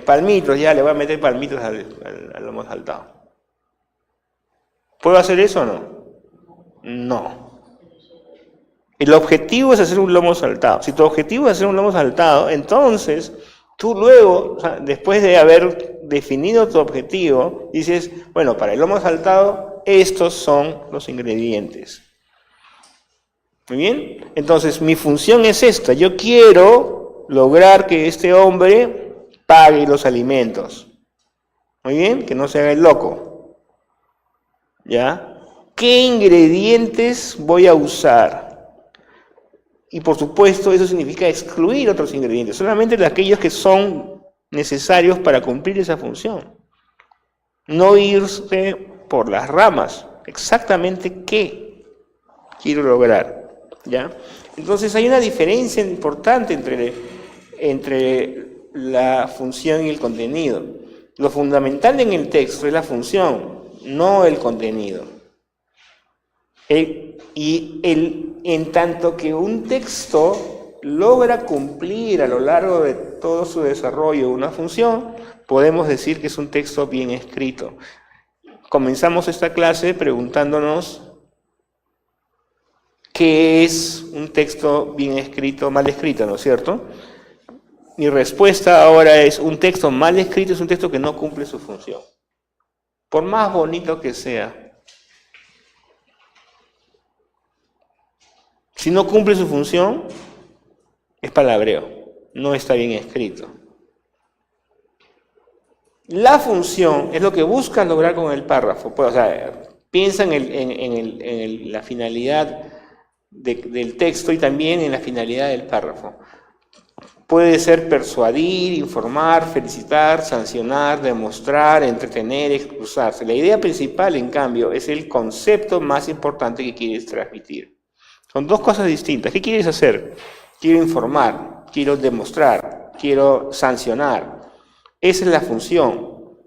palmitos, ya le voy a meter palmitos al lomo saltado. ¿Puedo hacer eso o no? No. El objetivo es hacer un lomo saltado. Si tu objetivo es hacer un lomo saltado, entonces tú luego, o sea, después de haber definido tu objetivo, dices, bueno, para el lomo saltado, estos son los ingredientes. ¿Muy bien? Entonces, mi función es esta. Yo quiero lograr que este hombre pague los alimentos. ¿Muy bien? Que no se haga el loco. ¿Ya? ¿Qué ingredientes voy a usar? Y por supuesto, eso significa excluir otros ingredientes, solamente aquellos que son necesarios para cumplir esa función. No irse por las ramas, exactamente qué quiero lograr. ¿Ya? Entonces hay una diferencia importante entre la función y el contenido. Lo fundamental en el texto es la función, no el contenido. En tanto que un texto logra cumplir a lo largo de todo su desarrollo una función, podemos decir que es un texto bien escrito. Comenzamos esta clase preguntándonos qué es un texto bien escrito, mal escrito, ¿no es cierto? Mi respuesta ahora es: un texto mal escrito es un texto que no cumple su función, por más bonito que sea. Si no cumple su función, es palabreo, no está bien escrito. La función es lo que buscas lograr con el párrafo. Pues, o sea, piensa en la finalidad del texto y también en la finalidad del párrafo. Puede ser persuadir, informar, felicitar, sancionar, demostrar, entretener, excusarse. La idea principal, en cambio, es el concepto más importante que quieres transmitir. Son dos cosas distintas. ¿Qué quieres hacer? Quiero informar, quiero demostrar, quiero sancionar. Esa es la función.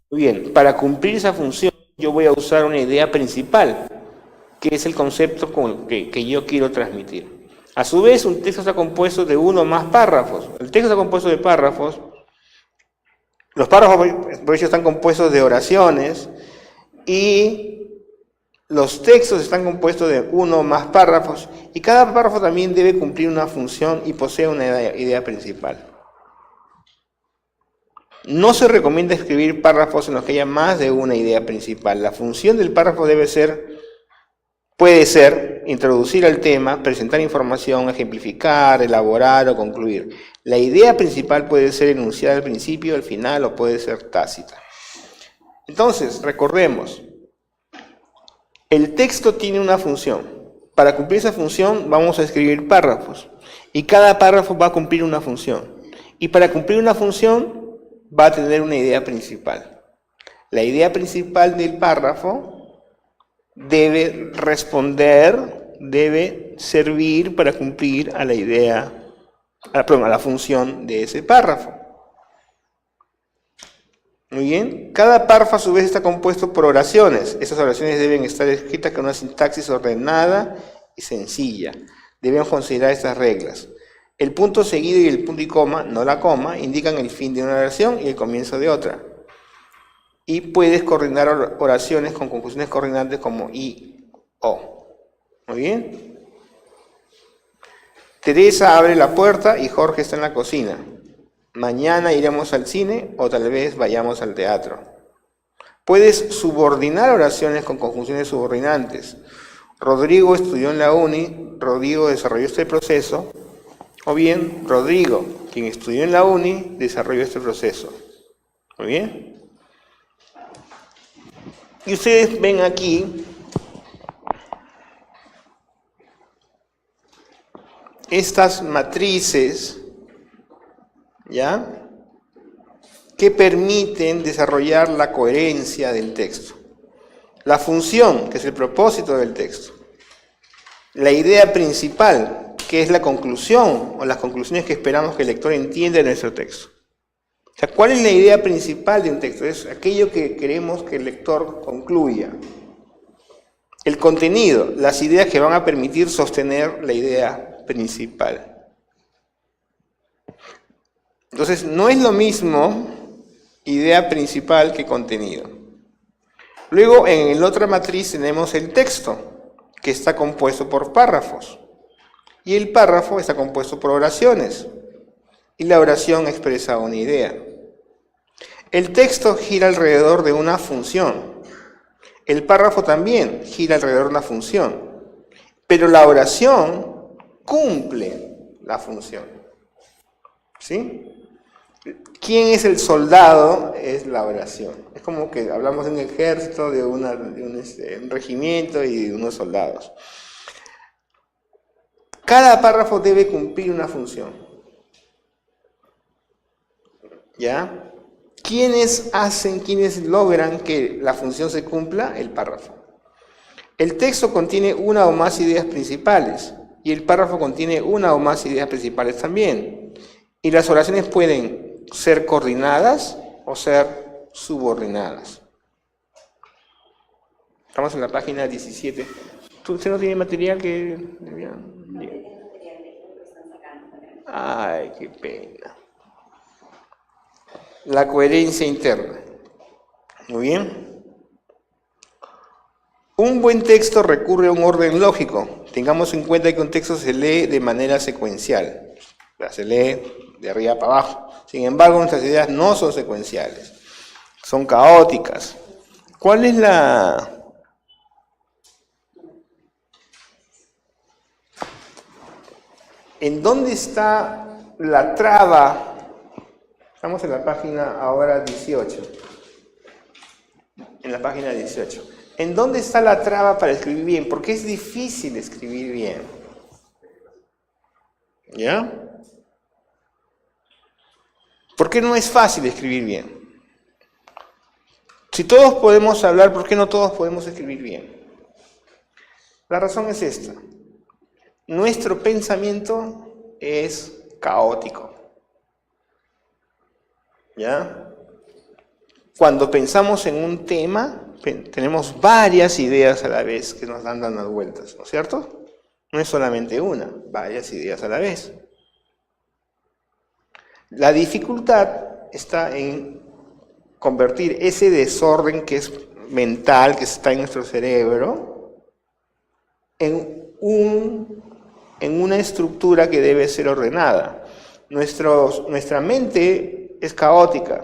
Muy bien, para cumplir esa función yo voy a usar una idea principal, que es el concepto que yo quiero transmitir. A su vez, un texto está compuesto de uno o más párrafos. El texto está compuesto de párrafos. Los párrafos, por ello, están compuestos de oraciones y los textos están compuestos de uno o más párrafos y cada párrafo también debe cumplir una función y posee una idea principal. No se recomienda escribir párrafos en los que haya más de una idea principal. La función del párrafo puede ser introducir al tema, presentar información, ejemplificar, elaborar o concluir. La idea principal puede ser enunciada al principio, al final o puede ser tácita. Entonces, recordemos, el texto tiene una función. Para cumplir esa función vamos a escribir párrafos y cada párrafo va a cumplir una función. Y para cumplir una función va a tener una idea principal. La idea principal del párrafo debe responder, debe servir para cumplir a la función de ese párrafo. Muy bien. Cada párrafo a su vez está compuesto por oraciones. Esas oraciones deben estar escritas con una sintaxis ordenada y sencilla. Debemos considerar estas reglas. El punto seguido y el punto y coma, no la coma, indican el fin de una oración y el comienzo de otra. Y puedes coordinar oraciones con conjunciones coordinantes como y, o. Muy bien. Teresa abre la puerta y Jorge está en la cocina. Mañana iremos al cine o tal vez vayamos al teatro. Puedes subordinar oraciones con conjunciones subordinantes. Rodrigo estudió en la uni, Rodrigo desarrolló este proceso. O bien, Rodrigo, quien estudió en la uni, desarrolló este proceso. Muy bien. Y ustedes ven aquí estas matrices, ¿ya?, que permiten desarrollar la coherencia del texto. La función, que es el propósito del texto. La idea principal, que es la conclusión o las conclusiones que esperamos que el lector entienda de nuestro texto. O sea, ¿cuál es la idea principal de un texto? Es aquello que queremos que el lector concluya. El contenido, las ideas que van a permitir sostener la idea principal. Entonces, no es lo mismo idea principal que contenido. Luego, en la otra matriz tenemos el texto, que está compuesto por párrafos. Y el párrafo está compuesto por oraciones. Y la oración expresa una idea. El texto gira alrededor de una función. El párrafo también gira alrededor de una función. Pero la oración cumple la función. ¿Sí? ¿Quién es el soldado? Es la oración. Es como que hablamos de un ejército, de un regimiento y de unos soldados. Cada párrafo debe cumplir una función. ¿Ya? ¿Quiénes logran que la función se cumpla? El párrafo. El texto contiene una o más ideas principales y el párrafo contiene una o más ideas principales también. Y las oraciones pueden ser coordinadas o ser subordinadas. Estamos en la página 17. ¿Usted no tiene material que...? Ay, qué pena. La coherencia interna. Muy bien. Un buen texto recurre a un orden lógico. Tengamos en cuenta que un texto se lee de manera secuencial. Se lee de arriba para abajo. Sin embargo, nuestras ideas no son secuenciales. Son caóticas. ¿Cuál es ¿En dónde está la traba? Estamos en la página ahora 18. En la página 18. ¿En dónde está la traba para escribir bien? Porque es difícil escribir bien. ¿Ya? ¿Por qué no es fácil escribir bien? Si todos podemos hablar, ¿por qué no todos podemos escribir bien? La razón es esta. Nuestro pensamiento es caótico. ¿Ya? Cuando pensamos en un tema, tenemos varias ideas a la vez que nos dan dando vueltas, ¿no es cierto? No es solamente una, varias ideas a la vez. La dificultad está en convertir ese desorden que es mental, que está en nuestro cerebro, en una estructura que debe ser ordenada. Nuestra mente es caótica.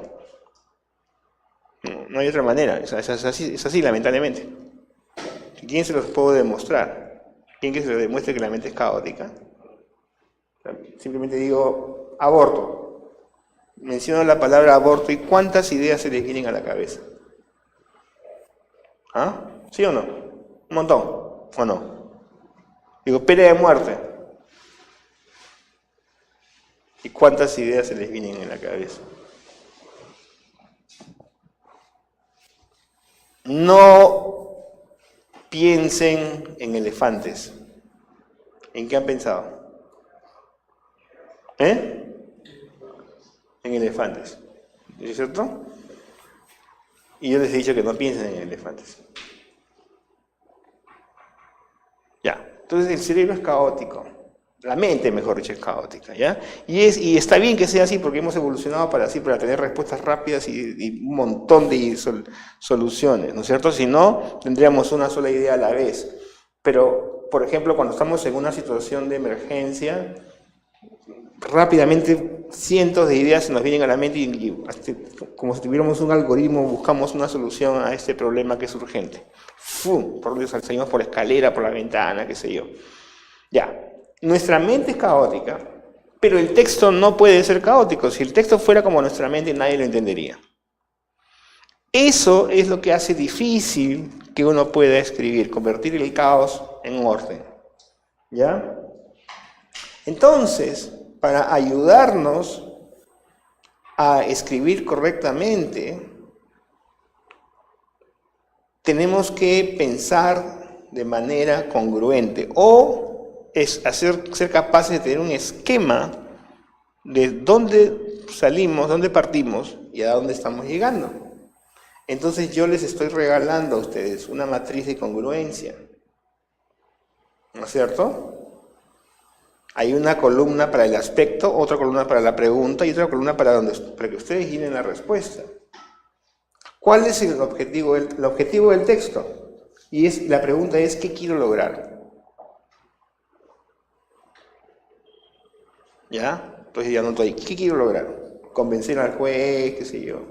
No hay otra manera, es así lamentablemente. ¿Quién se los puedo demostrar? ¿Quién que se les demuestre que la mente es caótica? Simplemente digo, aborto. Menciono la palabra aborto y ¿cuántas ideas se les vienen a la cabeza? ¿Ah? ¿Sí o no? Un montón, ¿o no? Digo, pena de muerte. ¿Y cuántas ideas se les vienen en la cabeza? No piensen en elefantes. ¿En qué han pensado? En elefantes. ¿Es cierto? Y yo les he dicho que no piensen en elefantes. Ya. Entonces el cerebro es caótico. La mente, mejor dicho, es caótica, ¿ya? Y está bien que sea así porque hemos evolucionado para tener respuestas rápidas y un montón de soluciones, ¿no es cierto? Si no, tendríamos una sola idea a la vez. Pero, por ejemplo, cuando estamos en una situación de emergencia, rápidamente cientos de ideas se nos vienen a la mente y como si tuviéramos un algoritmo, buscamos una solución a este problema que es urgente. ¡Fum! Por Dios, salimos por la escalera, por la ventana, qué sé yo. Ya. Nuestra mente es caótica, pero el texto no puede ser caótico. Si el texto fuera como nuestra mente, nadie lo entendería. Eso es lo que hace difícil que uno pueda escribir, convertir el caos en orden. ¿Ya? Entonces, para ayudarnos a escribir correctamente, tenemos que pensar de manera congruente o ser capaces de tener un esquema de dónde salimos, dónde partimos y a dónde estamos llegando. Entonces yo les estoy regalando a ustedes una matriz de congruencia. ¿No es cierto? Hay una columna para el aspecto, otra columna para la pregunta y otra columna para que ustedes llenen la respuesta. ¿Cuál es el objetivo? El objetivo del texto. Y la pregunta es, ¿qué quiero lograr? ¿Ya? Entonces ya noto ahí, ¿qué quiero lograr? Convencer al juez, qué sé yo.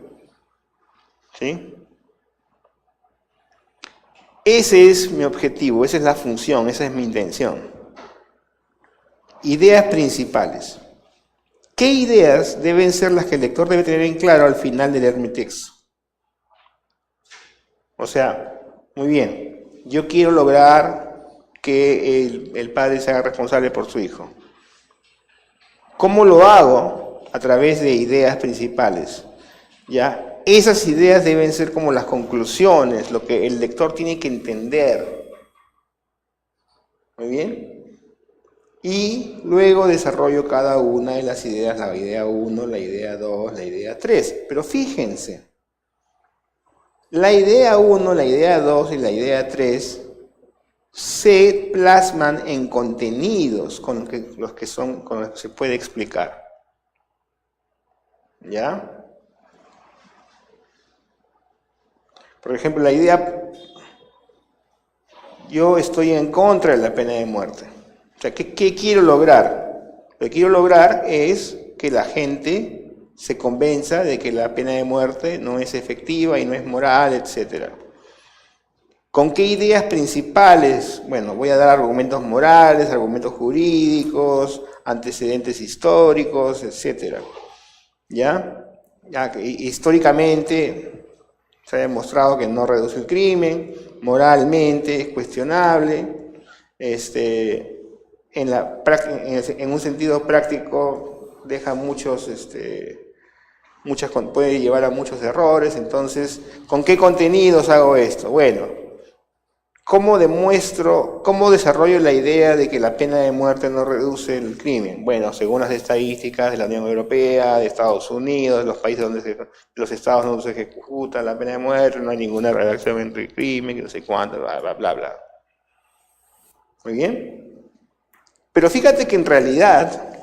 ¿Sí? Ese es mi objetivo, esa es la función, esa es mi intención. Ideas principales. ¿Qué ideas deben ser las que el lector debe tener en claro al final de leer mi texto? O sea, muy bien, yo quiero lograr que el padre se haga responsable por su hijo. ¿Cómo lo hago? A través de ideas principales. ¿Ya? Esas ideas deben ser como las conclusiones, lo que el lector tiene que entender. ¿Muy bien? Y luego desarrollo cada una de las ideas, la idea 1, la idea 2, la idea 3. Pero fíjense, la idea 1, la idea 2 y la idea 3 se plasman en contenidos con los que se puede explicar. ¿Ya? Por ejemplo, la idea, yo estoy en contra de la pena de muerte. O sea, ¿qué quiero lograr? Lo que quiero lograr es que la gente se convenza de que la pena de muerte no es efectiva y no es moral, etcétera. ¿Con qué ideas principales? Bueno, voy a dar argumentos morales, argumentos jurídicos, antecedentes históricos, etc. ¿Ya? Ya que históricamente se ha demostrado que no reduce el crimen, moralmente es cuestionable, en un sentido práctico deja puede llevar a muchos errores. Entonces, ¿con qué contenidos hago esto? Bueno, ¿Cómo desarrollo la idea de que la pena de muerte no reduce el crimen? Bueno, según las estadísticas de la Unión Europea, de Estados Unidos, de los países los estados donde se ejecuta la pena de muerte, no hay ninguna relación entre el crimen, que no sé cuánto, bla, bla, bla, bla. Muy bien. Pero fíjate que en realidad,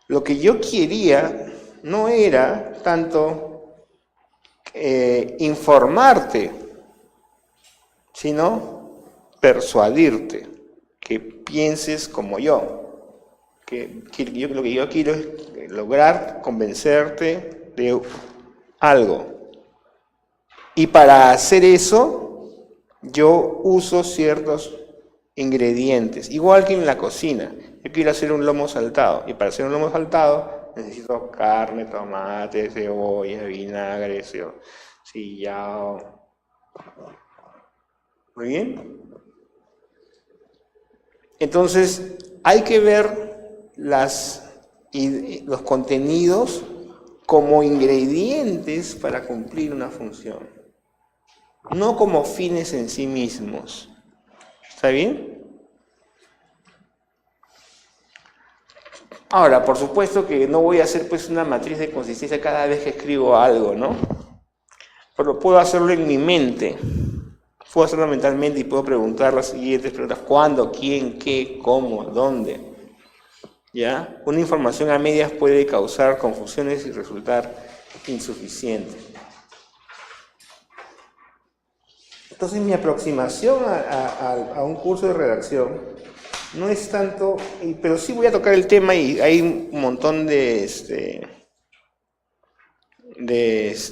lo que yo quería no era tanto informarte, sino persuadirte, que pienses como yo. Lo que yo quiero es lograr convencerte de algo. Y para hacer eso, yo uso ciertos ingredientes, igual que en la cocina. Yo quiero hacer un lomo saltado, y para hacer un lomo saltado necesito carne, tomate, cebolla, vinagre, sillao. Muy bien. Entonces, hay que ver los contenidos como ingredientes para cumplir una función, no como fines en sí mismos. ¿Está bien? Ahora, por supuesto que no voy a hacer pues una matriz de consistencia cada vez que escribo algo, ¿no? Pero puedo hacerlo en mi mente. Puedo hacerlo mentalmente y puedo preguntar las siguientes preguntas: ¿cuándo? ¿Quién? ¿Qué? ¿Cómo? ¿Dónde? ¿Ya? Una información a medias puede causar confusiones y resultar insuficiente. Entonces, mi aproximación a un curso de redacción no es tanto, pero sí voy a tocar el tema, y hay un montón de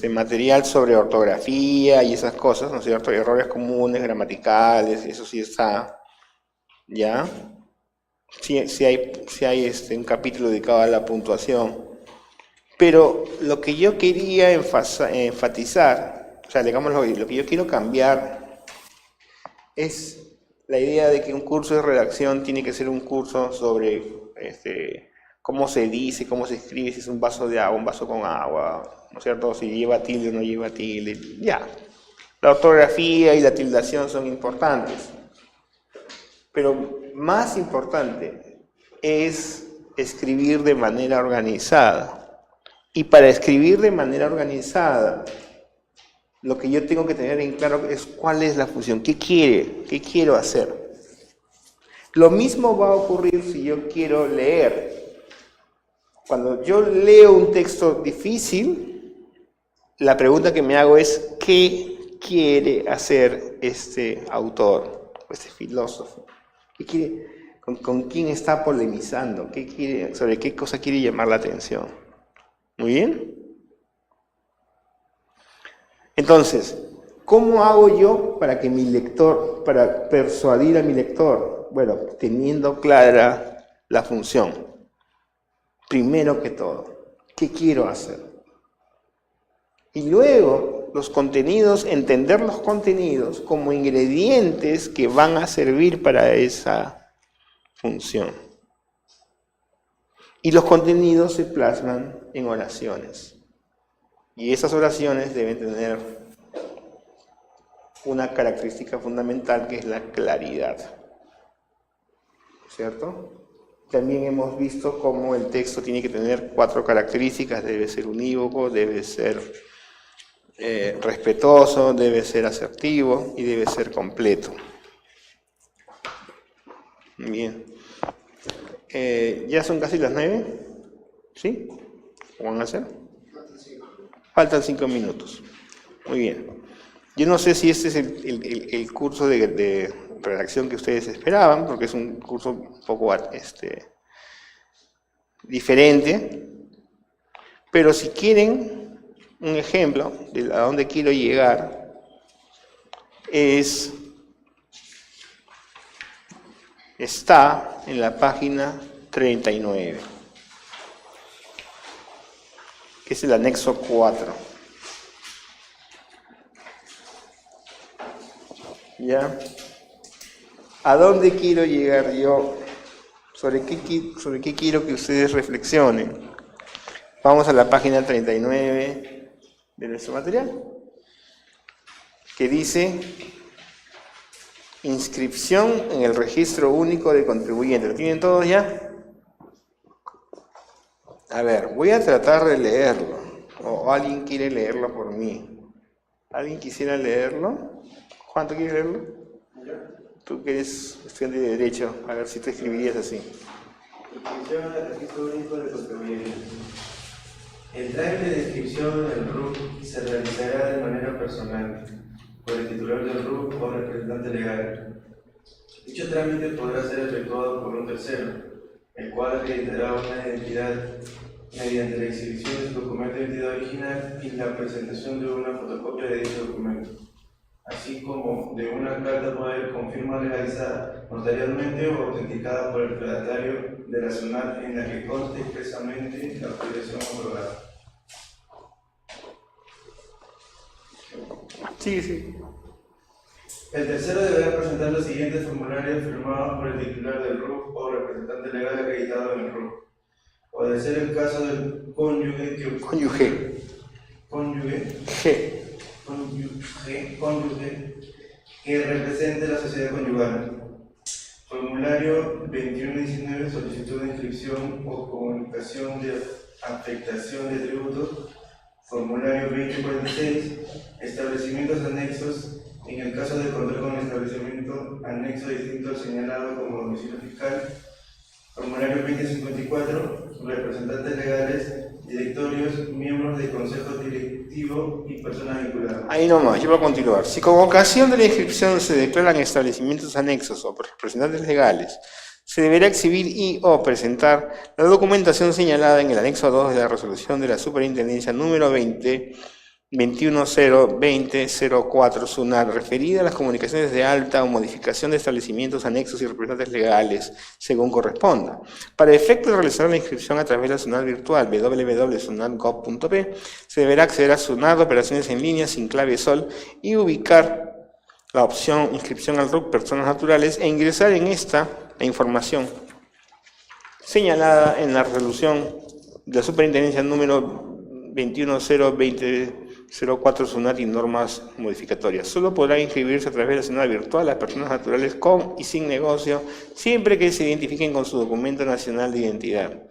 material sobre ortografía y esas cosas, ¿no es cierto? Errores comunes, gramaticales, eso sí está, ¿ya? Sí hay un capítulo dedicado a la puntuación. Pero lo que yo quería enfatizar, o sea, digamos lo que yo quiero cambiar, es la idea de que un curso de redacción tiene que ser un curso sobre cómo se dice, cómo se escribe, si es un vaso de agua, un vaso con agua, ¿no es cierto? Si lleva tilde o no lleva tilde, ya. La ortografía y la tildación son importantes, pero más importante es escribir de manera organizada. Y para escribir de manera organizada, lo que yo tengo que tener en claro es cuál es la función, qué quiero hacer. Lo mismo va a ocurrir si yo quiero leer. Cuando yo leo un texto difícil, la pregunta que me hago es: ¿qué quiere hacer este autor, este filósofo? ¿Qué quiere? ¿Con quién está polemizando? ¿Sobre qué cosa quiere llamar la atención? Muy bien. Entonces, ¿cómo hago yo para persuadir a mi lector? Bueno, teniendo clara la función. Primero que todo, ¿qué quiero hacer? Y luego, los contenidos, entender los contenidos como ingredientes que van a servir para esa función. Y los contenidos se plasman en oraciones. Y esas oraciones deben tener una característica fundamental, que es la claridad. ¿Cierto? También hemos visto cómo el texto tiene que tener 4 características: debe ser unívoco, debe ser respetuoso, debe ser asertivo y debe ser completo. Bien. Ya son casi las 9. ¿Sí? ¿Cómo van a hacer? Faltan 5 minutos. Muy bien. Yo no sé si este es el curso de redacción que ustedes esperaban, porque es un curso un poco diferente. Pero si quieren un ejemplo de a dónde quiero llegar, está en la página 39. Que es el anexo 4. ¿Ya? ¿A dónde quiero llegar yo? ¿Sobre qué quiero que ustedes reflexionen? Vamos a la página 39 de nuestro material, que dice: inscripción en el registro único de contribuyentes. ¿Lo tienen todos ya? A ver, voy a tratar de leerlo. O alguien quiere leerlo por mí. ¿Alguien quisiera leerlo? Juan, ¿tú quieres leerlo? Tú que eres estudiante de Derecho, a ver si te escribirías así. Inscripción al registro único de contribuyentes. El trámite de inscripción del RUC se realizará de manera personal por el titular del RUC o representante legal. Dicho trámite podrá ser efectuado por un tercero, el cual acreditará una identidad mediante la exhibición de su documento de identidad original y la presentación de una fotocopia de dicho documento, así como de una carta poder con firma legalizada notarialmente o autenticada por el fedatario de la SUNAT en la que conste expresamente la autorización otorgada. Sí. El tercero deberá presentar los siguientes formularios firmados por el titular del RUC o representante legal acreditado en el RUC. O de ser el caso del cónyuge que represente la sociedad conyugal. Formulario 2119, solicitud de inscripción o comunicación de afectación de tributos. Formulario 2046, establecimientos anexos. En el caso de contar con establecimiento anexo distinto al señalado como domicilio fiscal. Formulario 2054, representantes legales, directorios, miembros de consejo directivo y personas vinculadas. Ahí nomás, yo voy a continuar. Si con ocasión de la inscripción se declaran establecimientos anexos o representantes legales, se deberá exhibir y o presentar la documentación señalada en el anexo 2 de la resolución de la Superintendencia número 2102004 SUNAT, referida a las comunicaciones de alta o modificación de establecimientos anexos y representantes legales, según corresponda. Para efecto de realizar la inscripción a través de la SUNAT virtual www.sunat.gov.p, se deberá acceder a SUNAT Operaciones en línea sin clave SOL y ubicar la opción Inscripción al RUC Personas Naturales e ingresar en esta la información señalada en la resolución de la Superintendencia número 2102004 SUNAT y normas modificatorias. Solo podrán inscribirse a través de la SUNAT virtual las personas naturales con y sin negocio, siempre que se identifiquen con su documento nacional de identidad.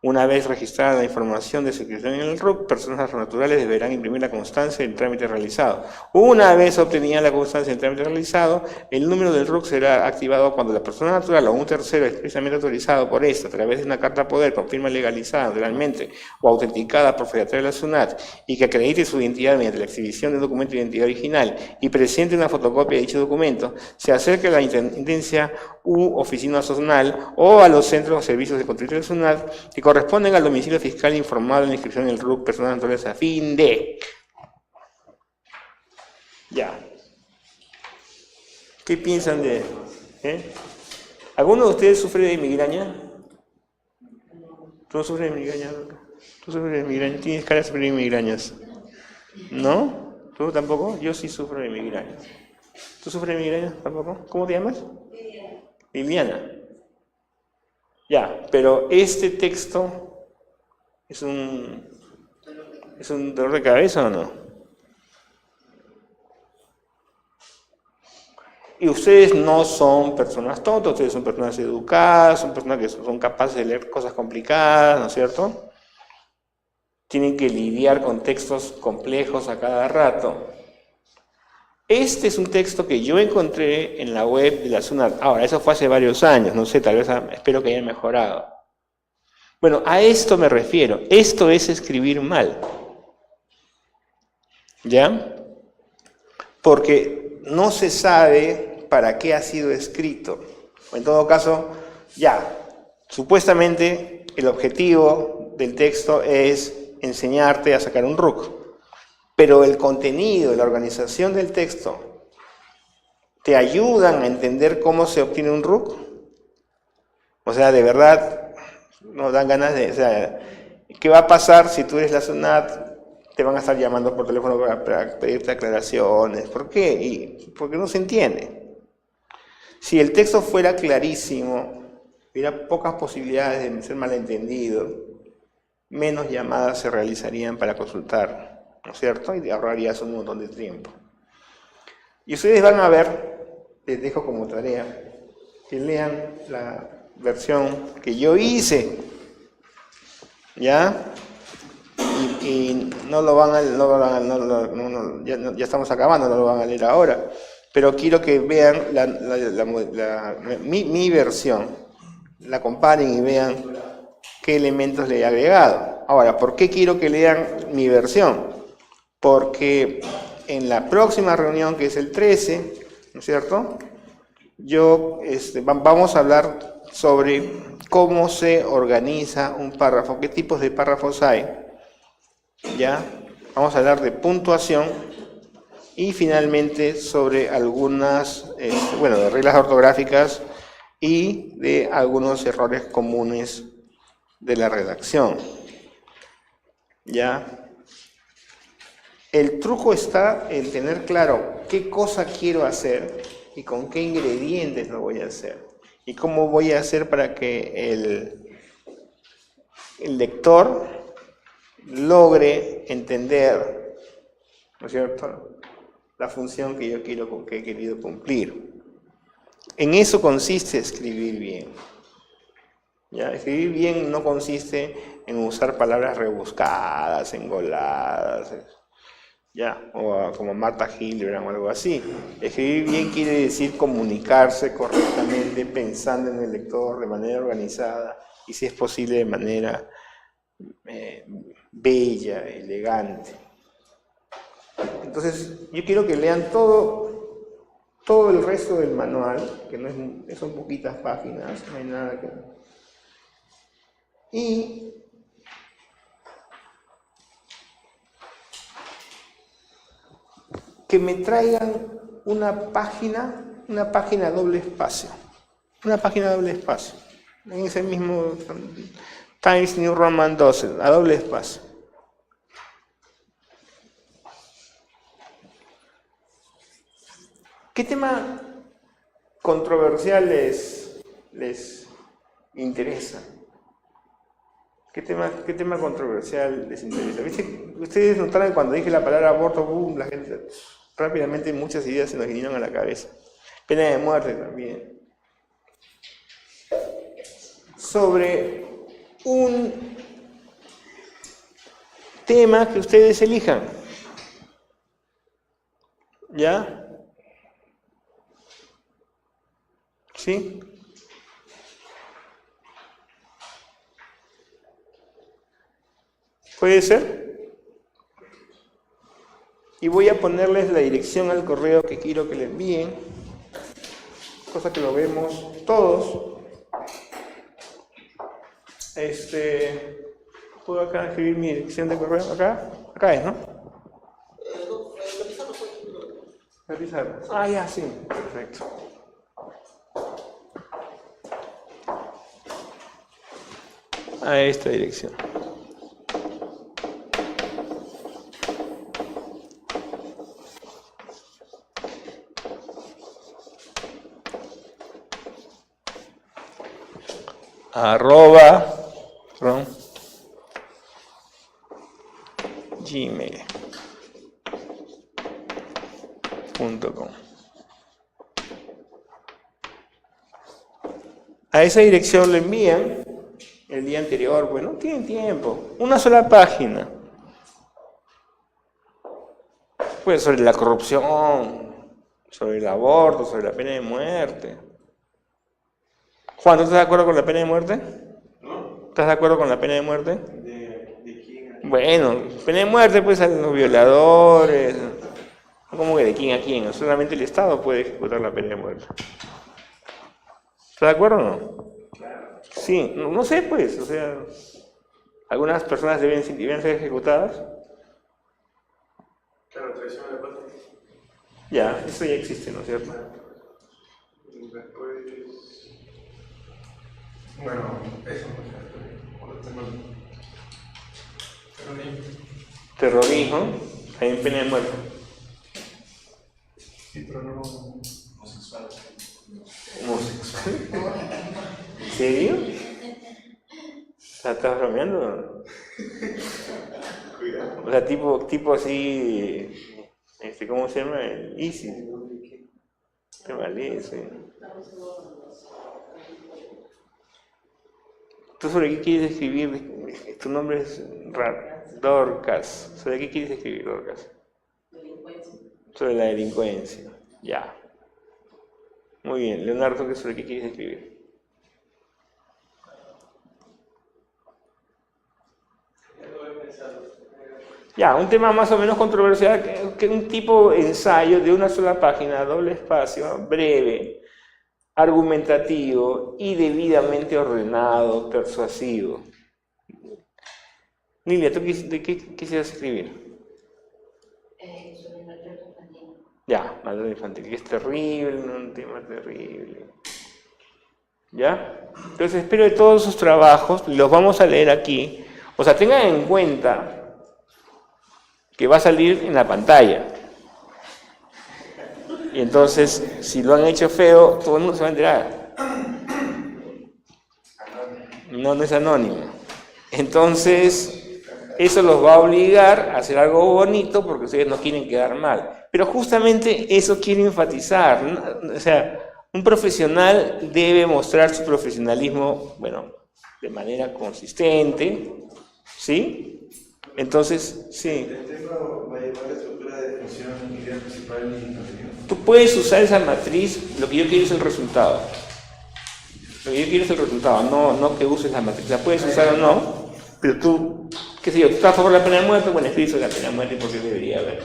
Una vez registrada la información de su inscripción en el RUC, personas naturales deberán imprimir la constancia del trámite realizado. Una vez obtenida la constancia del trámite realizado, el número del RUC será activado cuando la persona natural o un tercero expresamente autorizado por esta a través de una carta poder con firma legalizada realmente o autenticada por fedatario de la SUNAT y que acredite su identidad mediante la exhibición de un documento de identidad original y presente una fotocopia de dicho documento, se acerque a la Intendencia u Oficina Zonal o a los centros o servicios de control de la SUNAT que corresponden al domicilio fiscal informado en la inscripción en el RUC personas naturales a fin de... Ya. ¿Qué piensan de...? ¿Alguno de ustedes sufre de migraña? ¿Tú no sufres de migraña? ¿Tú sufres de migraña? ¿Tienes cara de sufrir de migrañas? ¿No? ¿Tú tampoco? Yo sí sufro de migrañas. ¿Tú sufres de migraña tampoco? ¿Cómo te llamas? Liliana. Ya, pero este texto ¿es un dolor de cabeza o no? Y ustedes no son personas tontas, ustedes son personas educadas, son personas que son capaces de leer cosas complicadas, ¿no es cierto? Tienen que lidiar con textos complejos a cada rato. Este es un texto que yo encontré en la web de la SUNAT. Ahora, eso fue hace varios años, no sé, tal vez espero que hayan mejorado. Bueno, a esto me refiero. Esto es escribir mal. ¿Ya? Porque no se sabe para qué ha sido escrito. En todo caso, ya, supuestamente el objetivo del texto es enseñarte a sacar un RUC. Pero el contenido, la organización del texto, ¿te ayudan a entender cómo se obtiene un RUC? O sea, de verdad, nos dan ganas de... O sea, ¿qué va a pasar si tú eres la SUNAT? Te van a estar llamando por teléfono para pedirte aclaraciones. ¿Por qué? Porque no se entiende. Si el texto fuera clarísimo, hubiera pocas posibilidades de ser malentendido, menos llamadas se realizarían para consultar, ¿no es cierto? Y te ahorrarías un montón de tiempo. Y ustedes van a ver les dejo como tarea que lean la versión que yo hice, ¿ya? Y no lo van a, ya estamos acabando, no lo van a leer ahora, pero quiero que vean mi versión, la comparen y vean qué elementos le he agregado. Ahora, ¿por qué quiero que lean mi versión? Porque en la próxima reunión, que es el 13, ¿no es cierto?, vamos a hablar sobre cómo se organiza un párrafo, qué tipos de párrafos hay, ¿ya? Vamos a hablar de puntuación y finalmente sobre algunas, de reglas ortográficas y de algunos errores comunes de la redacción, ¿ya? El truco está en tener claro qué cosa quiero hacer y con qué ingredientes lo voy a hacer y cómo voy a hacer para que el lector logre entender, ¿no es cierto?, la función que yo que he querido cumplir. En eso consiste escribir bien. ¿Ya? Escribir bien no consiste en usar palabras rebuscadas, engoladas, ¿ya? O como Martha Hildebrand o algo así. Escribir bien quiere decir comunicarse correctamente, pensando en el lector de manera organizada y, si es posible, de manera bella, elegante. Entonces, yo quiero que lean todo el resto del manual, que son poquitas páginas, no hay nada que... Y que me traigan una página doble espacio. Una página doble espacio. En ese mismo Times New Roman 12, a doble espacio. ¿Qué tema controversial les interesa? ¿Qué tema controversial les interesa? ¿Viste? Ustedes notaron que cuando dije la palabra aborto, boom, la gente rápidamente muchas ideas se nos vinieron a la cabeza. Pena de muerte también. Sobre un tema que ustedes elijan. ¿Ya? ¿Sí? ¿Puede ser? Y voy a ponerles la dirección al correo que quiero que le envíen, cosa que lo vemos todos. ¿Puedo acá escribir mi dirección de correo? Acá es, ¿no? La pizarra. Ah, ya, sí, perfecto. A esta dirección. @gmail.com. A esa dirección le envían el día anterior, bueno, tienen tiempo, una sola página. Pues sobre la corrupción, sobre el aborto, sobre la pena de muerte. Juan, ¿tú estás de acuerdo con la pena de muerte? ¿No? ¿Estás de acuerdo con la pena de muerte? ¿De quién? Bueno, pena de muerte pues a los violadores. ¿Cómo que de quién a quién? Solamente el Estado puede ejecutar la pena de muerte. ¿Estás de acuerdo o no? Claro. Sí, no sé pues, o sea, algunas personas deben ser ejecutadas. Claro, traición a la patria. Ya, eso ya existe, ¿no es cierto? Después... Bueno, eso no sé. Terrorismo, también pena de muerte. Sí, pero no... Homosexual. ¿Homosexual? ¿En serio? ¿Estás bromeando? Cuidado. O sea, tipo así, ¿cómo se llama? El ISIS. Qué malísimo. ¿Tú sobre qué quieres escribir? Tu nombre es Dorcas. ¿Sobre qué quieres escribir, Dorcas? Sobre la delincuencia. Ya. Muy bien. Leonardo, ¿sobre qué quieres escribir? Ya, un tema más o menos controversial, que un tipo de ensayo de una sola página, doble espacio, breve, argumentativo y debidamente ordenado, persuasivo. Lilia, ¿tú de qué quisieras escribir? Sobre maltrato infantil. Ya, maltrato infantil, que es terrible, un tema terrible. ¿Ya? Entonces espero de todos sus trabajos, los vamos a leer aquí. O sea, tengan en cuenta que va a salir en la pantalla. Y entonces, si lo han hecho feo, todo el mundo se va a enterar. No es anónimo. Entonces, eso los va a obligar a hacer algo bonito porque ustedes no quieren quedar mal. Pero justamente eso quiero enfatizar, ¿no? O sea, un profesional debe mostrar su profesionalismo, bueno, de manera consistente, ¿sí? Entonces, sí. El tema va a llevar la estructura de definición, idea principal y contenido. Tú puedes usar esa matriz, lo que yo quiero es el resultado. Lo que yo quiero es el resultado, no que uses la matriz. La puedes usar o no, pero tú, qué sé yo, tú estás a favor de la pena de muerte, bueno, escribes sobre la pena de muerte porque debería haber.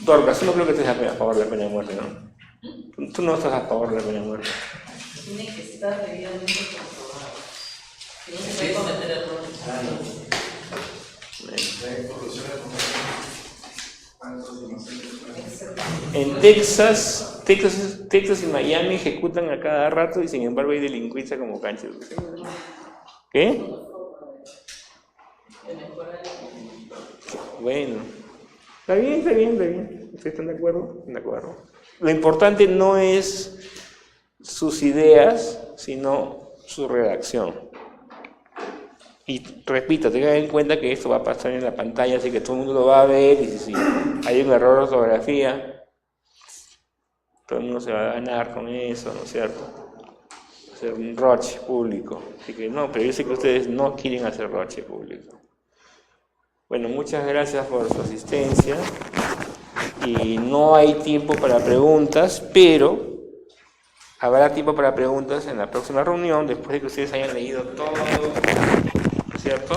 Dorcas, yo no creo que estés a favor de la pena de muerte, ¿no? Tú no estás a favor de la pena de muerte. Tiene que estar debidamente comprobado. No se puede cometer errores. En Texas y Miami ejecutan a cada rato y sin embargo hay delincuencia como cancha. ¿Qué? Bueno, está bien. ¿Ustedes están de acuerdo? De acuerdo. Lo importante no es sus ideas, sino su redacción. Y repito, tengan en cuenta que esto va a pasar en la pantalla, así que todo el mundo lo va a ver, y si hay un error de ortografía, todo el mundo se va a ganar con eso, ¿no es cierto? Hacer un roche público. Así que no, pero yo sé que ustedes no quieren hacer roche público. Bueno, muchas gracias por su asistencia. Y no hay tiempo para preguntas, pero habrá tiempo para preguntas en la próxima reunión, después de que ustedes hayan leído todo, ¿no es cierto?